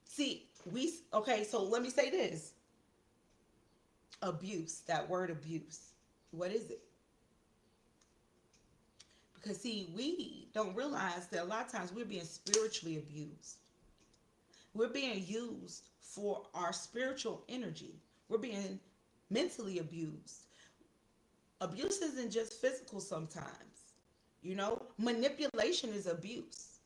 See, okay, so let me say this. Abuse, that word abuse. What is it? Because, see, we don't realize that a lot of times we're being spiritually abused. We're being used for our spiritual energy. We're being mentally abused. Abuse isn't just physical sometimes. You know, manipulation is abuse.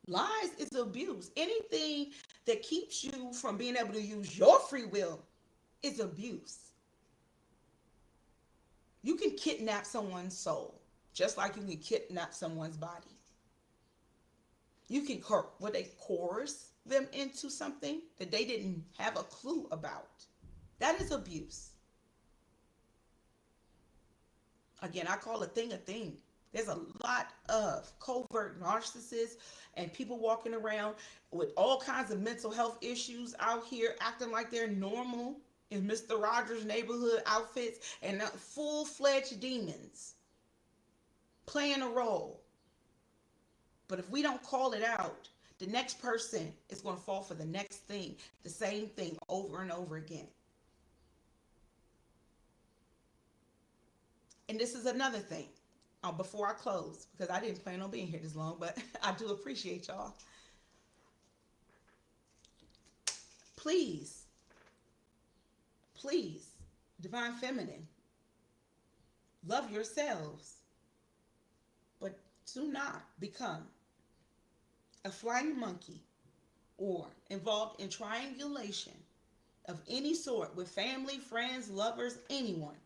Lies is abuse. Anything that keeps you from being able to use your free will is abuse. You can kidnap someone's soul, just like you can kidnap someone's body. You can coerce them into something that they didn't have a clue about. That is abuse. Again, I call a thing a thing. There's a lot of covert narcissists and people walking around with all kinds of mental health issues out here acting like they're normal in Mr. Rogers' neighborhood outfits, and full-fledged demons playing a role. But if we don't call it out, the next person is going to fall for the next thing, the same thing over and over again. And this is another thing, before I close, because I didn't plan on being here this long, but I do appreciate y'all. Please, Divine Feminine, love yourselves, but do not become a flying monkey or involved in triangulation of any sort with family, friends, lovers, anyone.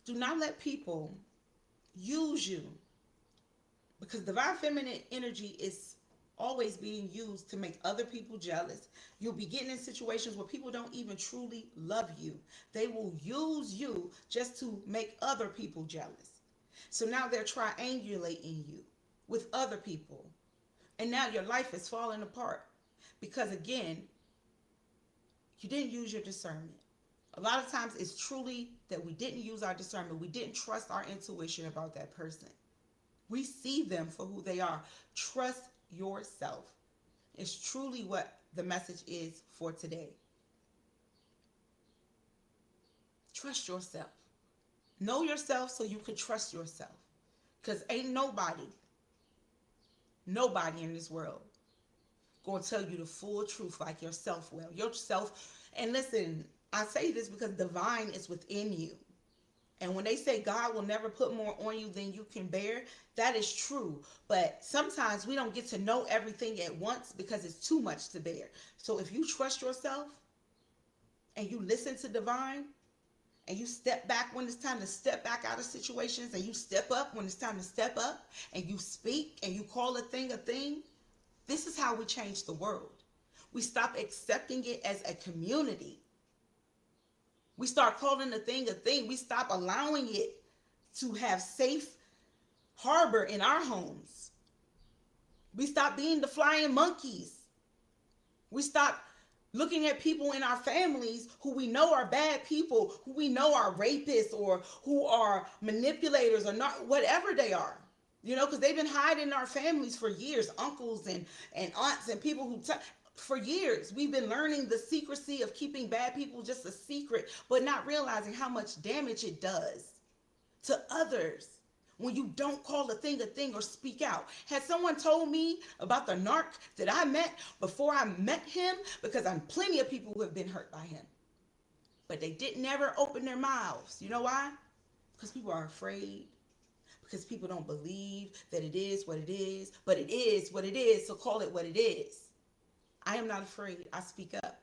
Do not let people use you, because Divine Feminine energy is always being used to make other people jealous. You'll be getting in situations where people don't even truly love you. They will use you just to make other people jealous. So now they're triangulating you with other people. And now your life is falling apart because, again, you didn't use your discernment. A lot of times it's truly that we didn't use our discernment. We didn't trust our intuition about that person. We see them for who they are. Trust yourself. It's truly what the message is for today. Trust yourself. Know yourself so you can trust yourself. Because ain't nobody in this world going to tell you the full truth like yourself will. Yourself, and listen, I say this because divine is within you. And when they say God will never put more on you than you can bear, that is true. But sometimes we don't get to know everything at once because it's too much to bear. So if you trust yourself and you listen to divine and you step back when it's time to step back out of situations, and you step up when it's time to step up, and you speak and you call a thing, this is how we change the world. We stop accepting it as a community. We start calling a thing. We stop allowing it to have safe harbor in our homes. We stop being the flying monkeys. We stop looking at people in our families who we know are bad people, who we know are rapists or who are manipulators or not, whatever they are. Because they've been hiding in our families for years, uncles and aunts and people who for years. We've been learning the secrecy of keeping bad people just a secret, but not realizing how much damage it does to others when you don't call a thing or speak out. Had someone told me about the narc that I met before I met him, because I'm plenty of people who have been hurt by him, but they didn't ever open their mouths. You know why? Because people are afraid. Because people don't believe that it is what it is, but it is what it is, so call it what it is. I am not afraid. I speak up.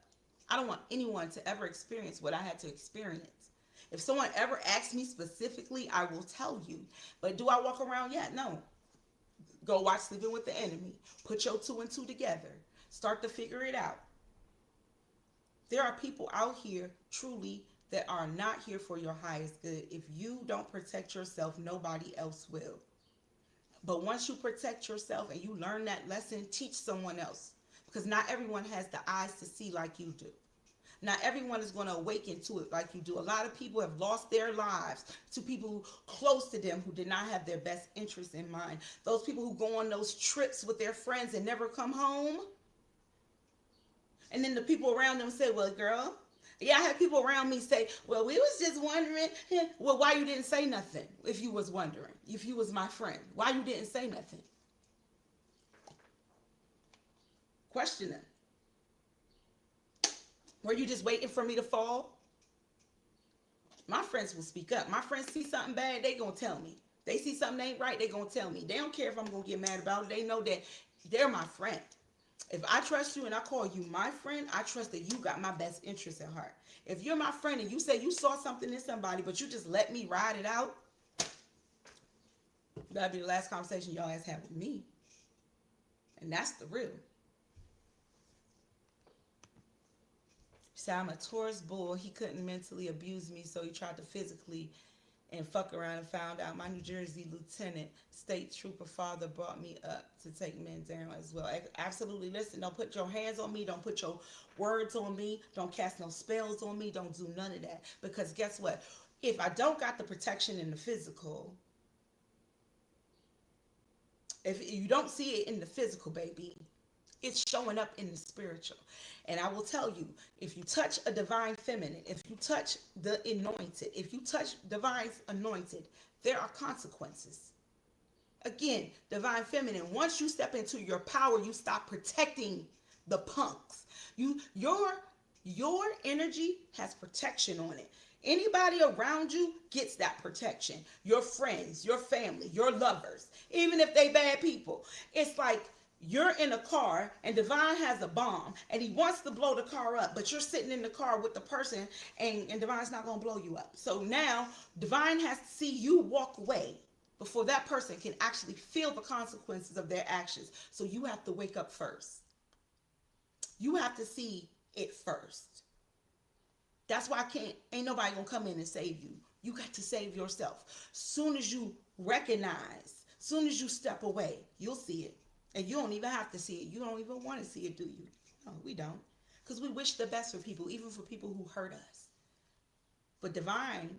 I don't want anyone to ever experience what I had to experience. If someone ever asks me specifically, I will tell you. But do I walk around? Yeah, no. Go watch Sleeping with the Enemy. Put your 2 and 2 together. Start to figure it out. There are people out here truly that are not here for your highest good. If you don't protect yourself, nobody else will. But once you protect yourself and you learn that lesson, teach someone else. Because not everyone has the eyes to see like you do. Not everyone is going to awaken to it like you do. A lot of people have lost their lives to people close to them who did not have their best interests in mind. Those people who go on those trips with their friends and never come home. And then the people around them say, well, girl, yeah, I had people around me say, well, we was just wondering. Well, why you didn't say nothing if you was wondering? If you was my friend, why you didn't say nothing? Question them. Were you just waiting for me to fall? My friends will speak up. My friends see something bad, they gonna tell me. They see something ain't right, they gonna tell me. They don't care if I'm gonna get mad about it. They know that they're my friend. If I trust you and I call you my friend, I trust that you got my best interest at heart. If you're my friend and you say you saw something in somebody, but you just let me ride it out, that'll be the last conversation y'all ass have with me. And that's the real. So I'm a Taurus bull. He couldn't mentally abuse me, so he tried to physically and fuck around and found out my New Jersey lieutenant, state trooper father brought me up to take men down as well. Absolutely. Listen, don't put your hands on me. Don't put your words on me. Don't cast no spells on me. Don't do none of that. Because guess what? If I don't got the protection in the physical, if you don't see it in the physical, baby, it's showing up in the spiritual. And I will tell you, if you touch a divine feminine, if you touch the anointed, if you touch divine's anointed, there are consequences. Again, divine feminine, once you step into your power, you stop protecting the punks. Your energy has protection on it. Anybody around you gets that protection. Your friends, your family, your lovers, even if they bad people. It's like you're in a car and Divine has a bomb and he wants to blow the car up, but you're sitting in the car with the person and Divine's not going to blow you up. So now Divine has to see you walk away before that person can actually feel the consequences of their actions. So you have to wake up first. You have to see it first. That's why ain't nobody gonna come in and save you. You got to save yourself. Soon as you recognize, soon as you step away, you'll see it. And you don't even have to see it. You don't even want to see it, do you? No, we don't. Because we wish the best for people, even for people who hurt us. But Divine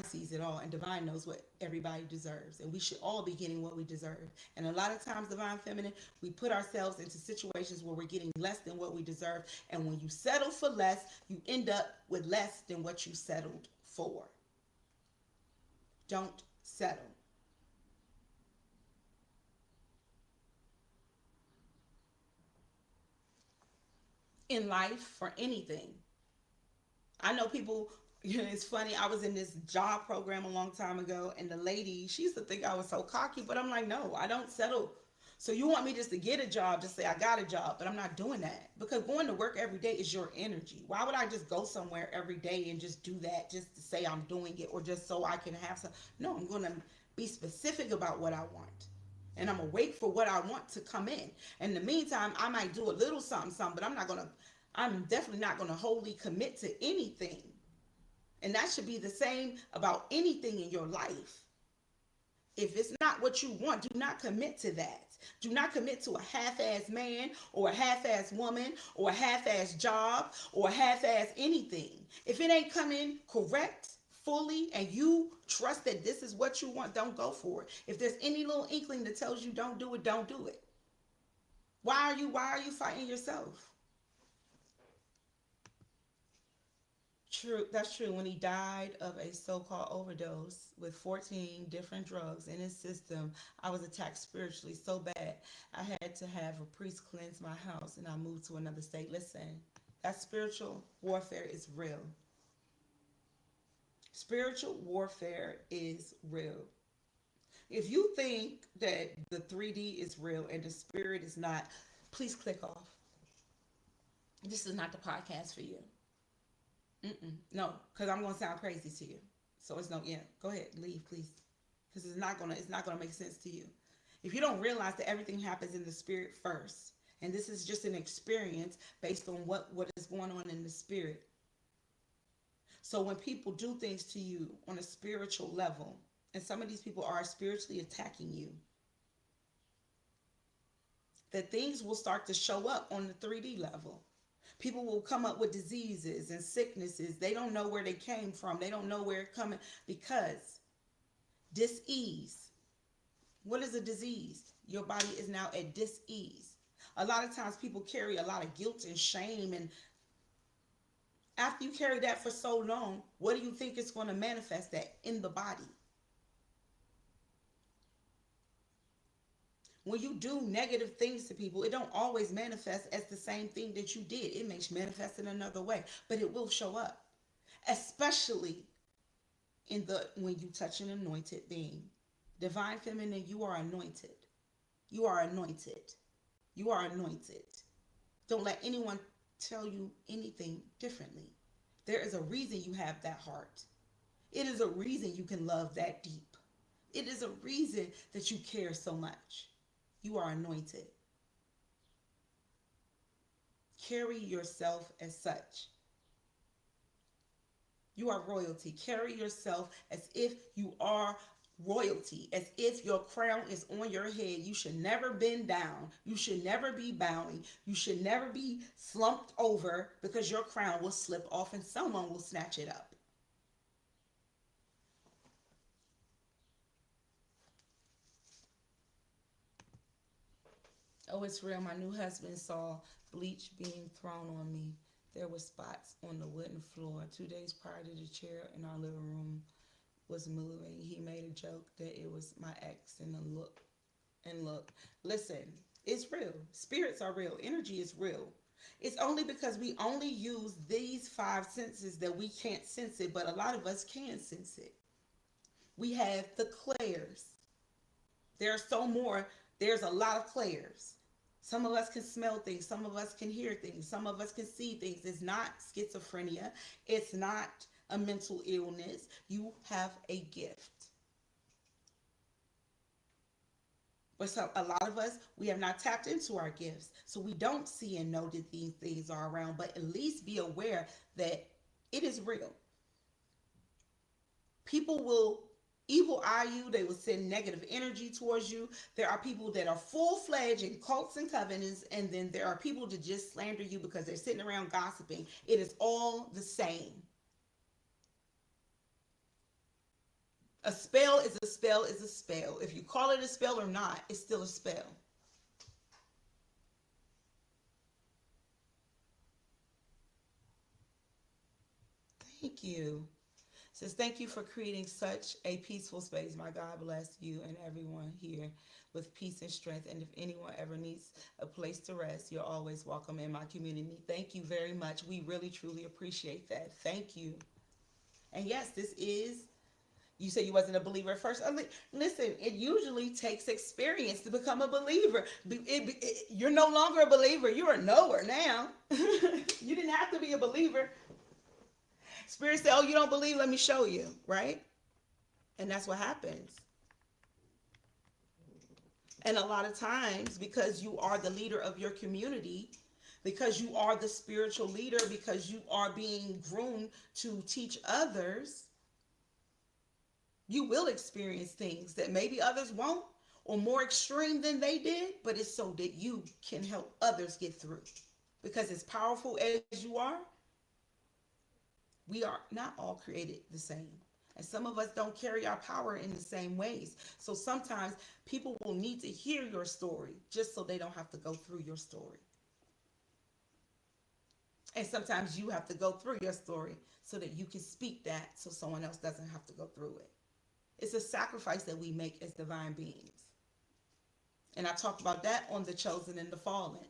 sees it all, and Divine knows what everybody deserves. And we should all be getting what we deserve. And a lot of times, Divine Feminine, we put ourselves into situations where we're getting less than what we deserve. And when you settle for less, you end up with less than what you settled for. Don't settle. in life for anything. I know people, it's funny. I was in this job program a long time ago, and the lady, she used to think I was so cocky, but I'm like, no, I don't settle. So you want me just to get a job, just say I got a job, but I'm not doing that, because going to work every day is your energy. Why would I just go somewhere every day and just do that just to say I'm doing it, or just so I can have some? No, I'm going to be specific about what I want. And I'm gonna wait for what I want to come in. In the meantime, I might do a little something, something, but I'm definitely not gonna wholly commit to anything. And that should be the same about anything in your life. If it's not what you want, do not commit to that. Do not commit to a half-ass man or a half-ass woman or a half-ass job or a half-ass anything. If it ain't coming correct, fully, and you trust that this is what you want, don't go for it. If there's any little inkling that tells you don't do it, don't do it. Why are you fighting yourself? True, that's true. When he died of a so-called overdose with 14 different drugs in his system, I was attacked spiritually so bad. I had to have a priest cleanse my house, and I moved to another state. Listen, that spiritual warfare is real. Spiritual warfare is real. If you think that the 3D is real and the spirit is not, please click off. This is not the podcast for you. No, because I'm gonna sound crazy to you. So it's no, yeah. Go ahead, leave, please, because it's not gonna make sense to you. If you don't realize that everything happens in the spirit first, and this is just an experience based on what is going on in the spirit. So when people do things to you on a spiritual level, and some of these people are spiritually attacking you, that things will start to show up on the 3D level. People will come up with diseases and sicknesses. They don't know where they came from. They don't know where it's coming, because dis-ease. What is a disease? Your body is now at dis-ease. A lot of times people carry a lot of guilt and shame, and after you carry that for so long, what do you think is going to manifest that in the body? When you do negative things to people, it don't always manifest as the same thing that you did. It may manifest in another way, but it will show up. Especially when you touch an anointed being. Divine feminine, you are anointed. You are anointed. You are anointed. Don't let anyone tell you anything differently. There is a reason you have that heart. It is a reason you can love that deep. It is a reason that you care so much. You are anointed. Carry yourself as such. You are royalty. Carry yourself as if you are royalty, as if your crown is on your head. You should never bend down. You should never be bowing. You should never be slumped over, because your crown will slip off and someone will snatch it up. Oh, it's real. My new husband saw bleach being thrown on me. There were spots on the wooden floor. 2 days prior to the chair in our living room was moving. He made a joke that it was my ex, and look. Listen, it's real. Spirits are real. Energy is real. It's only because we only use these 5 senses that we can't sense it, but a lot of us can sense it. We have the clairs. There's a lot of clairs. Some of us can smell things. Some of us can hear things. Some of us can see things. It's not schizophrenia. It's not a mental illness. You have a gift. But a lot of us, we have not tapped into our gifts. So we don't see and know that these things are around. But at least be aware that it is real. People will evil eye you. They will send negative energy towards you. There are people that are full-fledged in cults and covenants, and then there are people that just slander you because they're sitting around gossiping. It is all the same. A spell is a spell is a spell. If you call it a spell or not, it's still a spell. Thank you. Says, thank you for creating such a peaceful space. My God bless you and everyone here with peace and strength. And if anyone ever needs a place to rest, you're always welcome in my community. Thank you very much. We really, truly appreciate that. Thank you. And yes, this is, you said you wasn't a believer at first. Listen, it usually takes experience to become a believer. You're no longer a believer. You're a knower now. You didn't have to be a believer. Spirit said, oh, you don't believe? Let me show you, right? And that's what happens. And a lot of times, because you are the leader of your community, because you are the spiritual leader, because you are being groomed to teach others, you will experience things that maybe others won't, or more extreme than they did, but it's so that you can help others get through. Because as powerful as you are, we are not all created the same. And some of us don't carry our power in the same ways. So sometimes people will need to hear your story just so they don't have to go through your story. And sometimes you have to go through your story so that you can speak that so someone else doesn't have to go through it. It's a sacrifice that we make as divine beings. And I talked about that on the chosen and the fallen.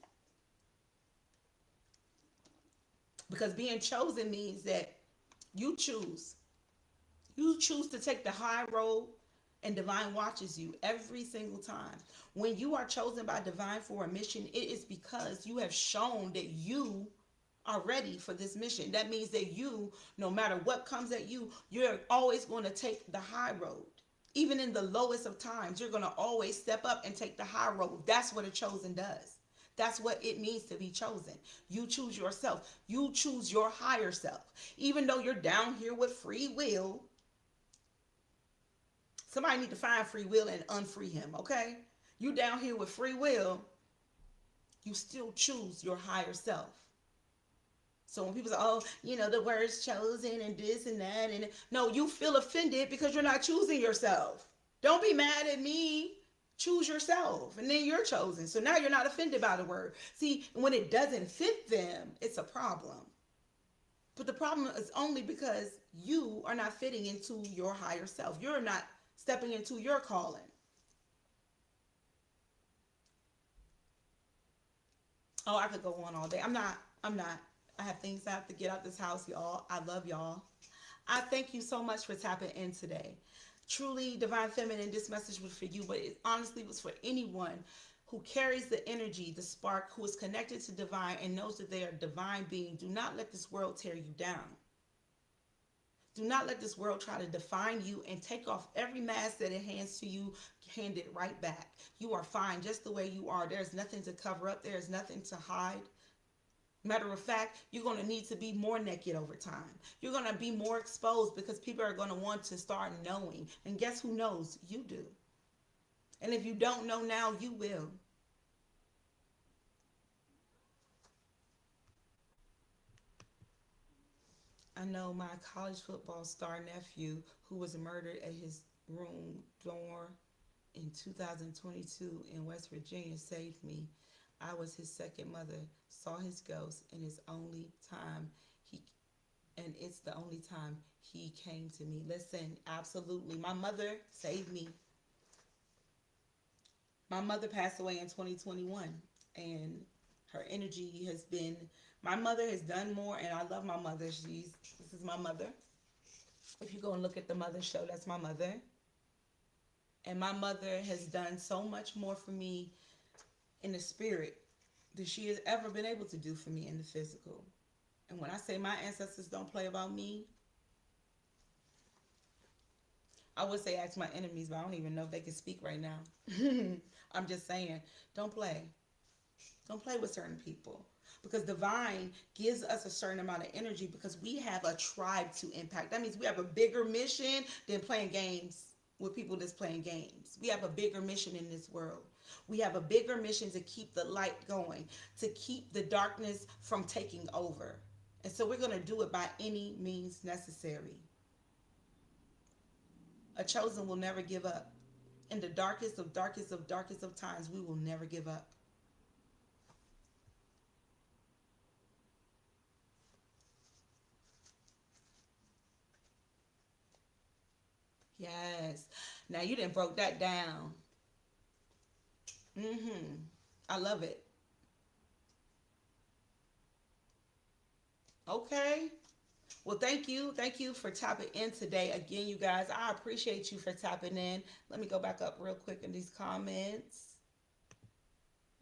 Because being chosen means that you choose. You choose to take the high road, and divine watches you every single time. When you are chosen by divine for a mission, it is because you have shown that you are ready for this mission. That means that you, no matter what comes at you, you're always going to take the high road. Even in the lowest of times, you're going to always step up and take the high road. That's what a chosen does. That's what it means to be chosen. You choose yourself. You choose your higher self. Even though you're down here with free will, somebody need to find free will and unfree him, okay? You down here with free will, you still choose your higher self. So when people say, oh, you know, the word's chosen and this and that, and no, you feel offended because you're not choosing yourself. Don't be mad at me. Choose yourself, and then you're chosen. So now you're not offended by the word. See, when it doesn't fit them, it's a problem. But the problem is only because you are not fitting into your higher self. You're not stepping into your calling. Oh, I could go on all day. I'm not. I have things I have to get out this house, y'all. I love y'all. I thank you so much for tapping in today. Truly, Divine Feminine, this message was for you, but it honestly was for anyone who carries the energy, the spark, who is connected to divine and knows that they are a divine being. Do not let this world tear you down. Do not let this world try to define you and take off every mask that it hands to you, hand it right back. You are fine just the way you are. There's nothing to cover up. There's nothing to hide. Matter of fact, you're going to need to be more naked over time. You're going to be more exposed because people are going to want to start knowing. And guess who knows? You do. And if you don't know now, you will. I know my college football star nephew who was murdered at his room door in 2022 in West Virginia saved me. I was his second mother, saw his ghost, and it's the only time he came to me. Listen, absolutely. My mother saved me. My mother passed away in 2021, and her energy has been, my mother has done more, and I love my mother. This is my mother. If you go and look at the Mother Show, that's my mother. And my mother has done so much more for me in the spirit than she has ever been able to do for me in the physical. And when I say my ancestors don't play about me, I would say ask my enemies, but I don't even know if they can speak right now. I'm just saying, don't play. Don't play with certain people. Because divine gives us a certain amount of energy because we have a tribe to impact. That means we have a bigger mission than playing games with people that's playing games. We have a bigger mission in this world. We have a bigger mission to keep the light going, to keep the darkness from taking over. And so we're going to do it by any means necessary. A chosen will never give up. In the darkest of times, we will never give up. Yes. Now you done broke that down. I love it. Okay. Well, thank you. Thank you for tapping in today. Again, you guys, I appreciate you for tapping in. Let me go back up real quick in these comments.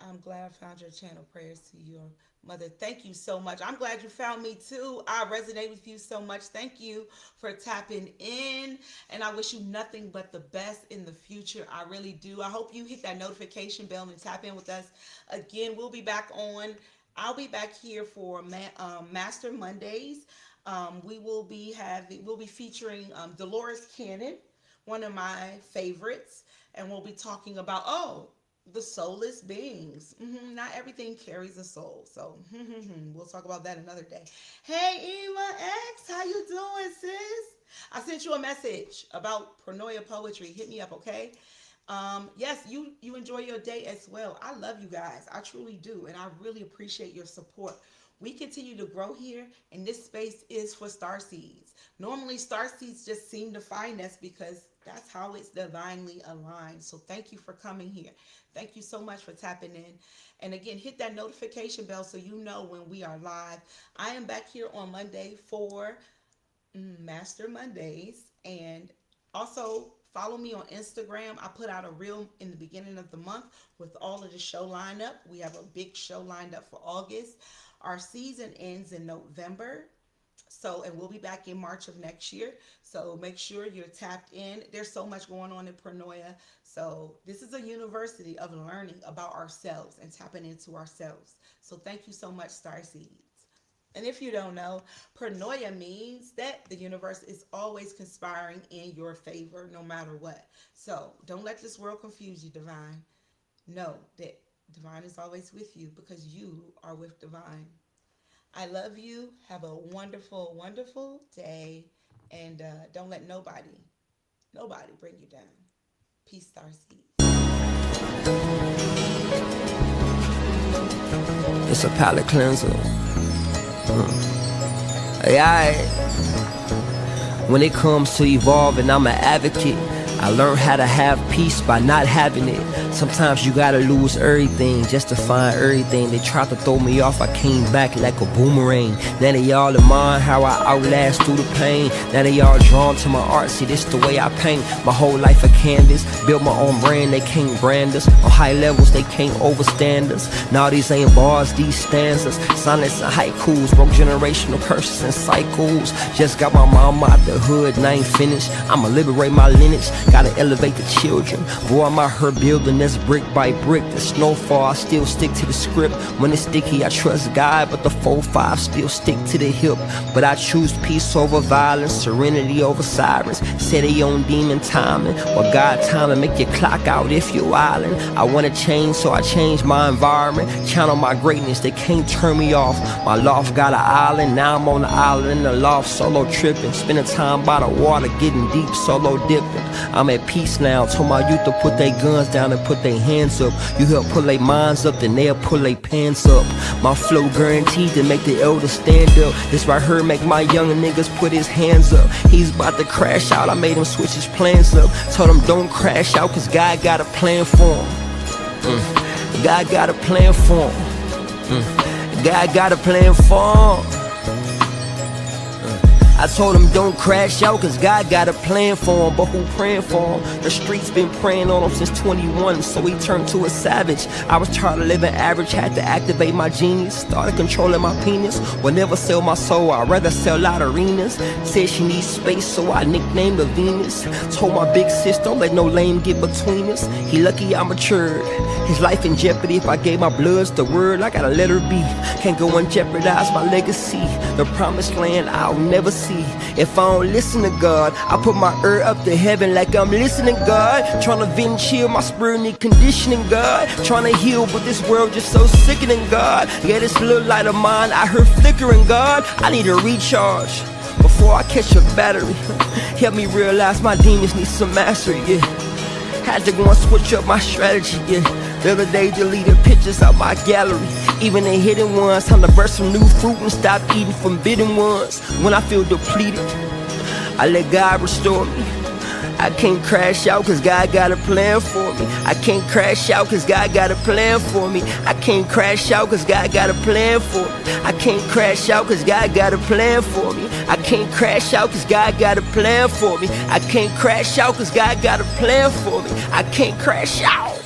I'm glad I found your channel. Prayers to your mother. Thank you so much. I'm glad you found me too. I resonate with you so much. Thank you for tapping in. And I wish you nothing but the best in the future. I really do. I hope you hit that notification bell and tap in with us. Again, we'll be back on. I'll be back here for Master Mondays. We'll be featuring Dolores Cannon, one of my favorites, and we'll be talking about the soulless beings. Not everything carries a soul, so we'll talk about that another day. Hey, Eva X, how you doing, sis? I sent you a message about Pronoia poetry. Hit me up, okay? Yes, you enjoy your day as well. I love you guys. I truly do, and I really appreciate your support. We continue to grow here, and this space is for star seeds. Normally, star seeds just seem to find us because that's how it's divinely aligned. So thank you for coming here. Thank you so much for tapping in. And again, hit that notification bell so you know when we are live. I am back here on Monday for Master Mondays. And also follow me on Instagram. I put out a reel in the beginning of the month with all of the show lineup. We have a big show lined up for August. Our season ends in November. And we'll be back in March of next year. So make sure you're tapped in. There's so much going on in Pronoia. So this is a university of learning about ourselves and tapping into ourselves. So thank you so much, Starseeds. And if you don't know, Pronoia means that the universe is always conspiring in your favor, no matter what. So don't let this world confuse you, Divine. Know that Divine is always with you because you are with Divine. I love you. Have a wonderful, wonderful day. And don't let nobody bring you down. Peace, Starseeds. It's a palate cleanser. Hey, when it comes to evolving, I'm an advocate. I learned how to have peace by not having it. Sometimes you gotta lose everything just to find everything. They tried to throw me off, I came back like a boomerang. Now they all admire how I outlast through the pain. Now they all drawn to my art, see this the way I paint. My whole life a canvas, built my own brand, they can't brand us. On high levels, they can't overstand us. Now these ain't bars, these stanzas. Sonnets and haikus, broke generational curses and cycles. Just got my mama out the hood and I ain't finished. I'ma liberate my lineage, gotta elevate the children. Boy, I'm out here building this brick by brick. The snowfall, I still stick to the script. When it's sticky, I trust God, but the 4-5 still stick to the hip. But I choose peace over violence, serenity over sirens. Set a own demon timing, or God timing, make your clock out if you're wildin'. I wanna change, so I change my environment. Channel my greatness, they can't turn me off. My loft got an island, now I'm on the island in the loft, solo tripping. Spending time by the water, getting deep, solo dipping. I'm at peace now, told my youth to put their guns down and put their hands up. You help pull their minds up, then they'll pull their pants up. My flow guaranteed to make the elders stand up. This right here make my young niggas put his hands up. He's about to crash out, I made him switch his plans up. Told him don't crash out, cause God got a plan for him. God got a plan for him. God got a plan for him. I told him don't crash out, cause God got a plan for him. But who praying for him? The streets been praying on him since 21, so he turned to a savage. I was tired of living average, had to activate my genius. Started controlling my penis, will never sell my soul, I'd rather sell out arenas. Said she needs space, so I nicknamed her Venus. Told my big sis, don't let no lame get between us. He lucky I matured, his life in jeopardy. If I gave my bloods the word, I gotta let her be. Can't go and jeopardize my legacy. The promised land I'll never see. If I don't listen to God, I put my ear up to heaven like I'm listening to God. Trying to vent chill, my spirit need conditioning, God. Trying to heal, but this world just so sickening, God. Yeah, this little light of mine, I heard flickering, God. I need a recharge before I catch a battery. Help me realize my demons need some mastery, yeah. Had to go and switch up my strategy, yeah. The other day deleted pictures out my gallery. Even the hidden ones, time to burst some new fruit and stop eating forbidden ones. When I feel depleted, I let God restore me. I can't crash out cause God got a plan for me. I can't crash out cause God got a plan for me. I can't crash out cause God got a plan for me. I can't crash out cause God got a plan for me. I can't crash out cause God got a plan for me. I can't crash out cause God got a plan for me. I can't crash out.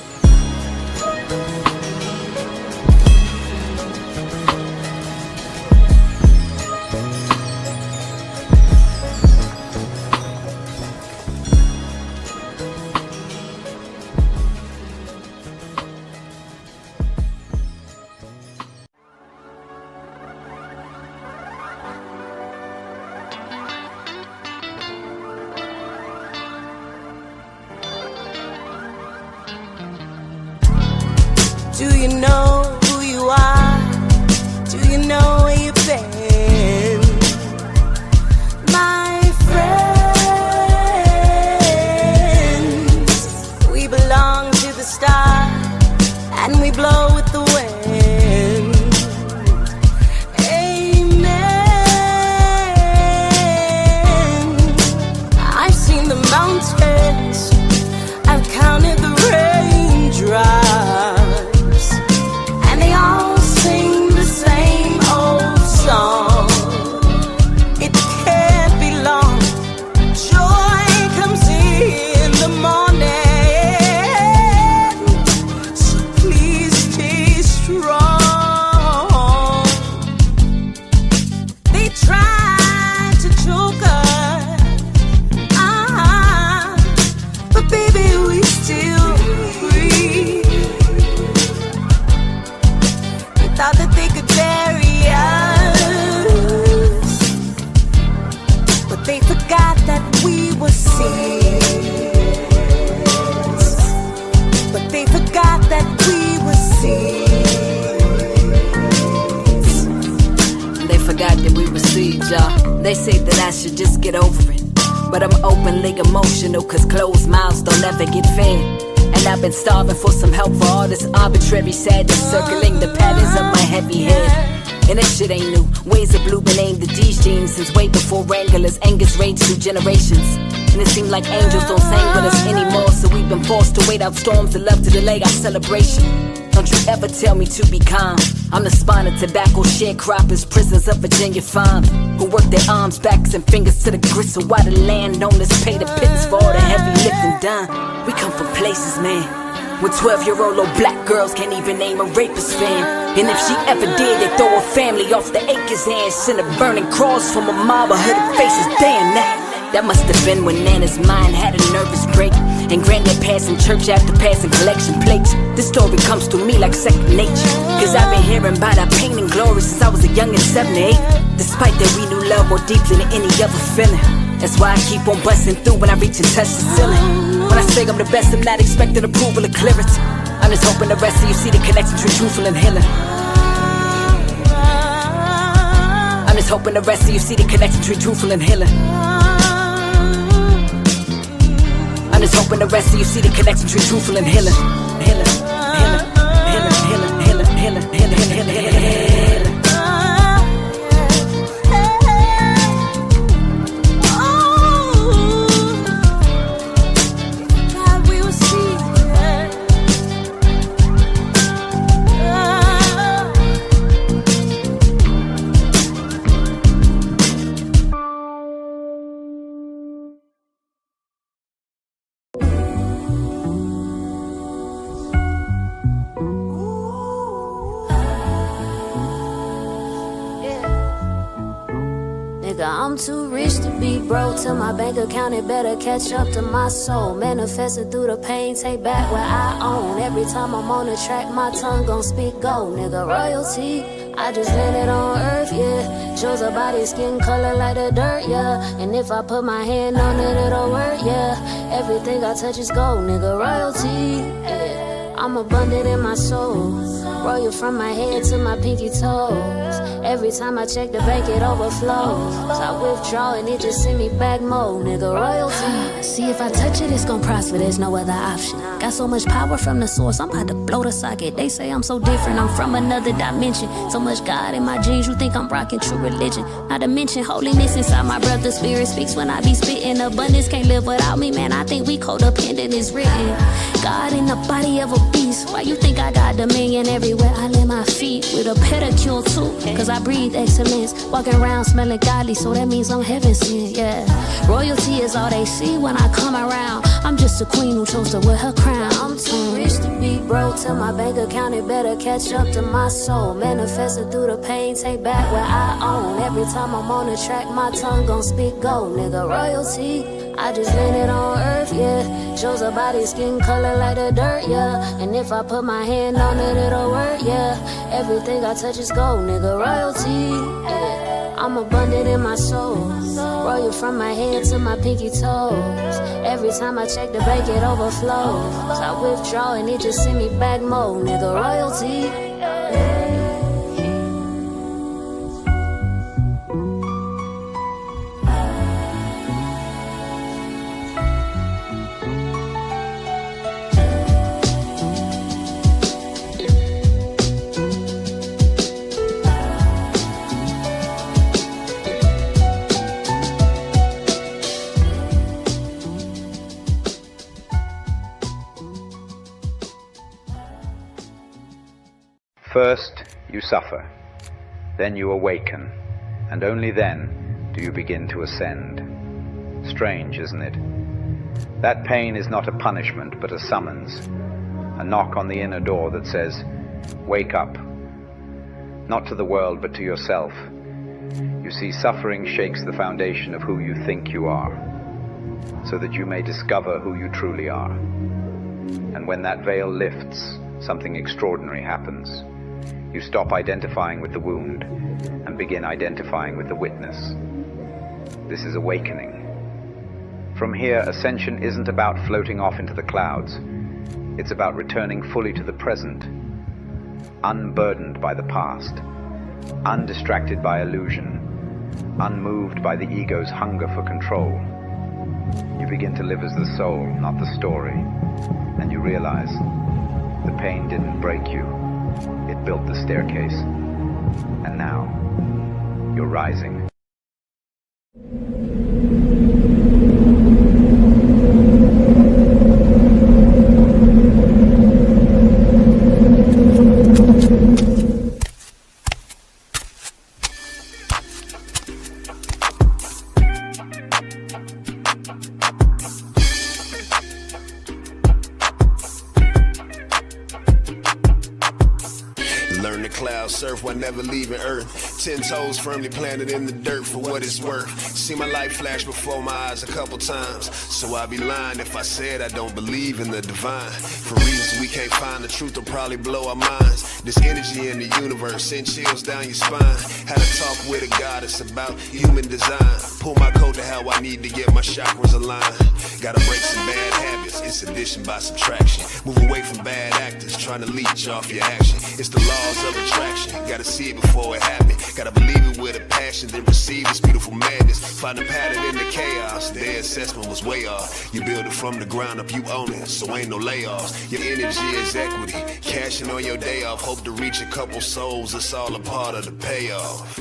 Do you know who you are? Do you know where you've been? My friends, we belong to the star, and we blow with the wind. Amen. I've seen the mountains, I've counted the raindrops. They say that I should just get over it, but I'm openly emotional, cause closed mouths don't ever get fed. And I've been starving for some help for all this arbitrary sadness circling the patterns of my heavy head. And that shit ain't new. Ways of blue been aimed at these genes since way before Wranglers, angers raged through generations. And it seemed like angels don't sing with us anymore, so we've been forced to wait out storms of love to delay our celebration. Don't you ever tell me to be calm. I'm the spawn of tobacco sharecroppers, prisoners of Virginia farms, who work their arms, backs, and fingers to the gristle while the landowners pay the pittance for all the heavy lifting done. We come from places, man, where 12-year-old little black girls can't even name a rapist fam. And if she ever did, they throw her family off the acres and send a burning cross from a mob of hooded faces. Damn that. That must have been when Nana's mind had a nervous break, and Granddad passing church after passing collection plates. This story comes to me like second nature, cause I've been hearing about our pain and glory since I was a youngin' 7 or 8. Despite that we knew love more deeply than any other feeling. That's why I keep on busting through when I reach and touch the ceiling. When I say I'm the best, I'm not expecting approval or clearance. I'm just hoping the rest of you see the connection between truthful and healing. I'm just hoping the rest of you see the connection between truthful and healing. I'm just hoping the rest of you see the connection between truthful and healing. Healing, healing, healing, healing, healing, healing, healing, healing, healing. I'm too rich to be broke. Till my bank account, it better catch up to my soul. Manifested through the pain, take back what I own. Every time I'm on the track, my tongue gon' speak gold. Nigga, royalty, I just landed on earth, yeah. Shows a body, skin color like the dirt, yeah. And if I put my hand on it, it'll work, yeah. Everything I touch is gold, nigga, royalty, yeah. I'm abundant in my soul. Royal from my head to my pinky toes. Every time I check the bank, it overflows. So I withdraw and it just send me back more, nigga, royalty. See, if I touch it, it's gon' prosper, there's no other option. Got so much power from the source, I'm about to blow the socket. They say I'm so different, I'm from another dimension. So much God in my jeans, you think I'm rocking true religion. Not to mention holiness inside my breath, the spirit speaks when I be spitting. Abundance can't live without me, man, I think we codependent is written. God in the body of a beast, why you think I got dominion everywhere I lay my feet? With a pedicure too, cause I breathe excellence. Walking around smelling godly, so that means I'm heaven sent, yeah. Royalty is all they see when I come around. I'm just a queen who chose to wear her crown. I'm too rich to be broke, till my bank account it better catch up to my soul. Manifested through the pain, take back what I own. Every time I'm on the track, my tongue gon' speak gold, nigga, royalty. I just landed on earth, yeah. Shows a body, skin color like the dirt, yeah. And if I put my hand on it, it'll work, yeah. Everything I touch is gold, nigga, royalty, yeah. I'm abundant in my soul. Royal from my head to my pinky toes. Every time I check the bank, it overflows. So I withdraw and it just send me back more, nigga, royalty, yeah. First, you suffer, then you awaken, and only then do you begin to ascend. Strange, isn't it? That pain is not a punishment, but a summons, a knock on the inner door that says, wake up. Not to the world, but to yourself. You see, suffering shakes the foundation of who you think you are, so that you may discover who you truly are. And when that veil lifts, something extraordinary happens. You stop identifying with the wound and begin identifying with the witness. This is awakening. From here, ascension isn't about floating off into the clouds. It's about returning fully to the present, unburdened by the past, undistracted by illusion, unmoved by the ego's hunger for control. You begin to live as the soul, not the story, and you realize the pain didn't break you. It built the staircase. And now, you're rising. Learn to cloud surf while never leaving Earth. 10 toes firmly planted in the dirt for what it's worth. See my life flash before my eyes a couple times, so I'd be lying if I said I don't believe in the divine. For reasons we can't find, the truth will probably blow our minds. This energy in the universe send chills down your spine. Had a talk with a goddess about human design. Pull my coat to how I need to get my chakras aligned. Gotta break some bad habits, it's addition by subtraction. Move away from bad actors trying to leech off your action. It's the laws of attraction, gotta see it before it happens. Gotta believe it with a passion, then receive this beautiful madness. Find a pattern in the chaos, their assessment was way off. You build it from the ground up, you own it, so ain't no layoffs. Your energy is equity, cashing on your day off. Hope to reach a couple souls, it's all a part of the payoff.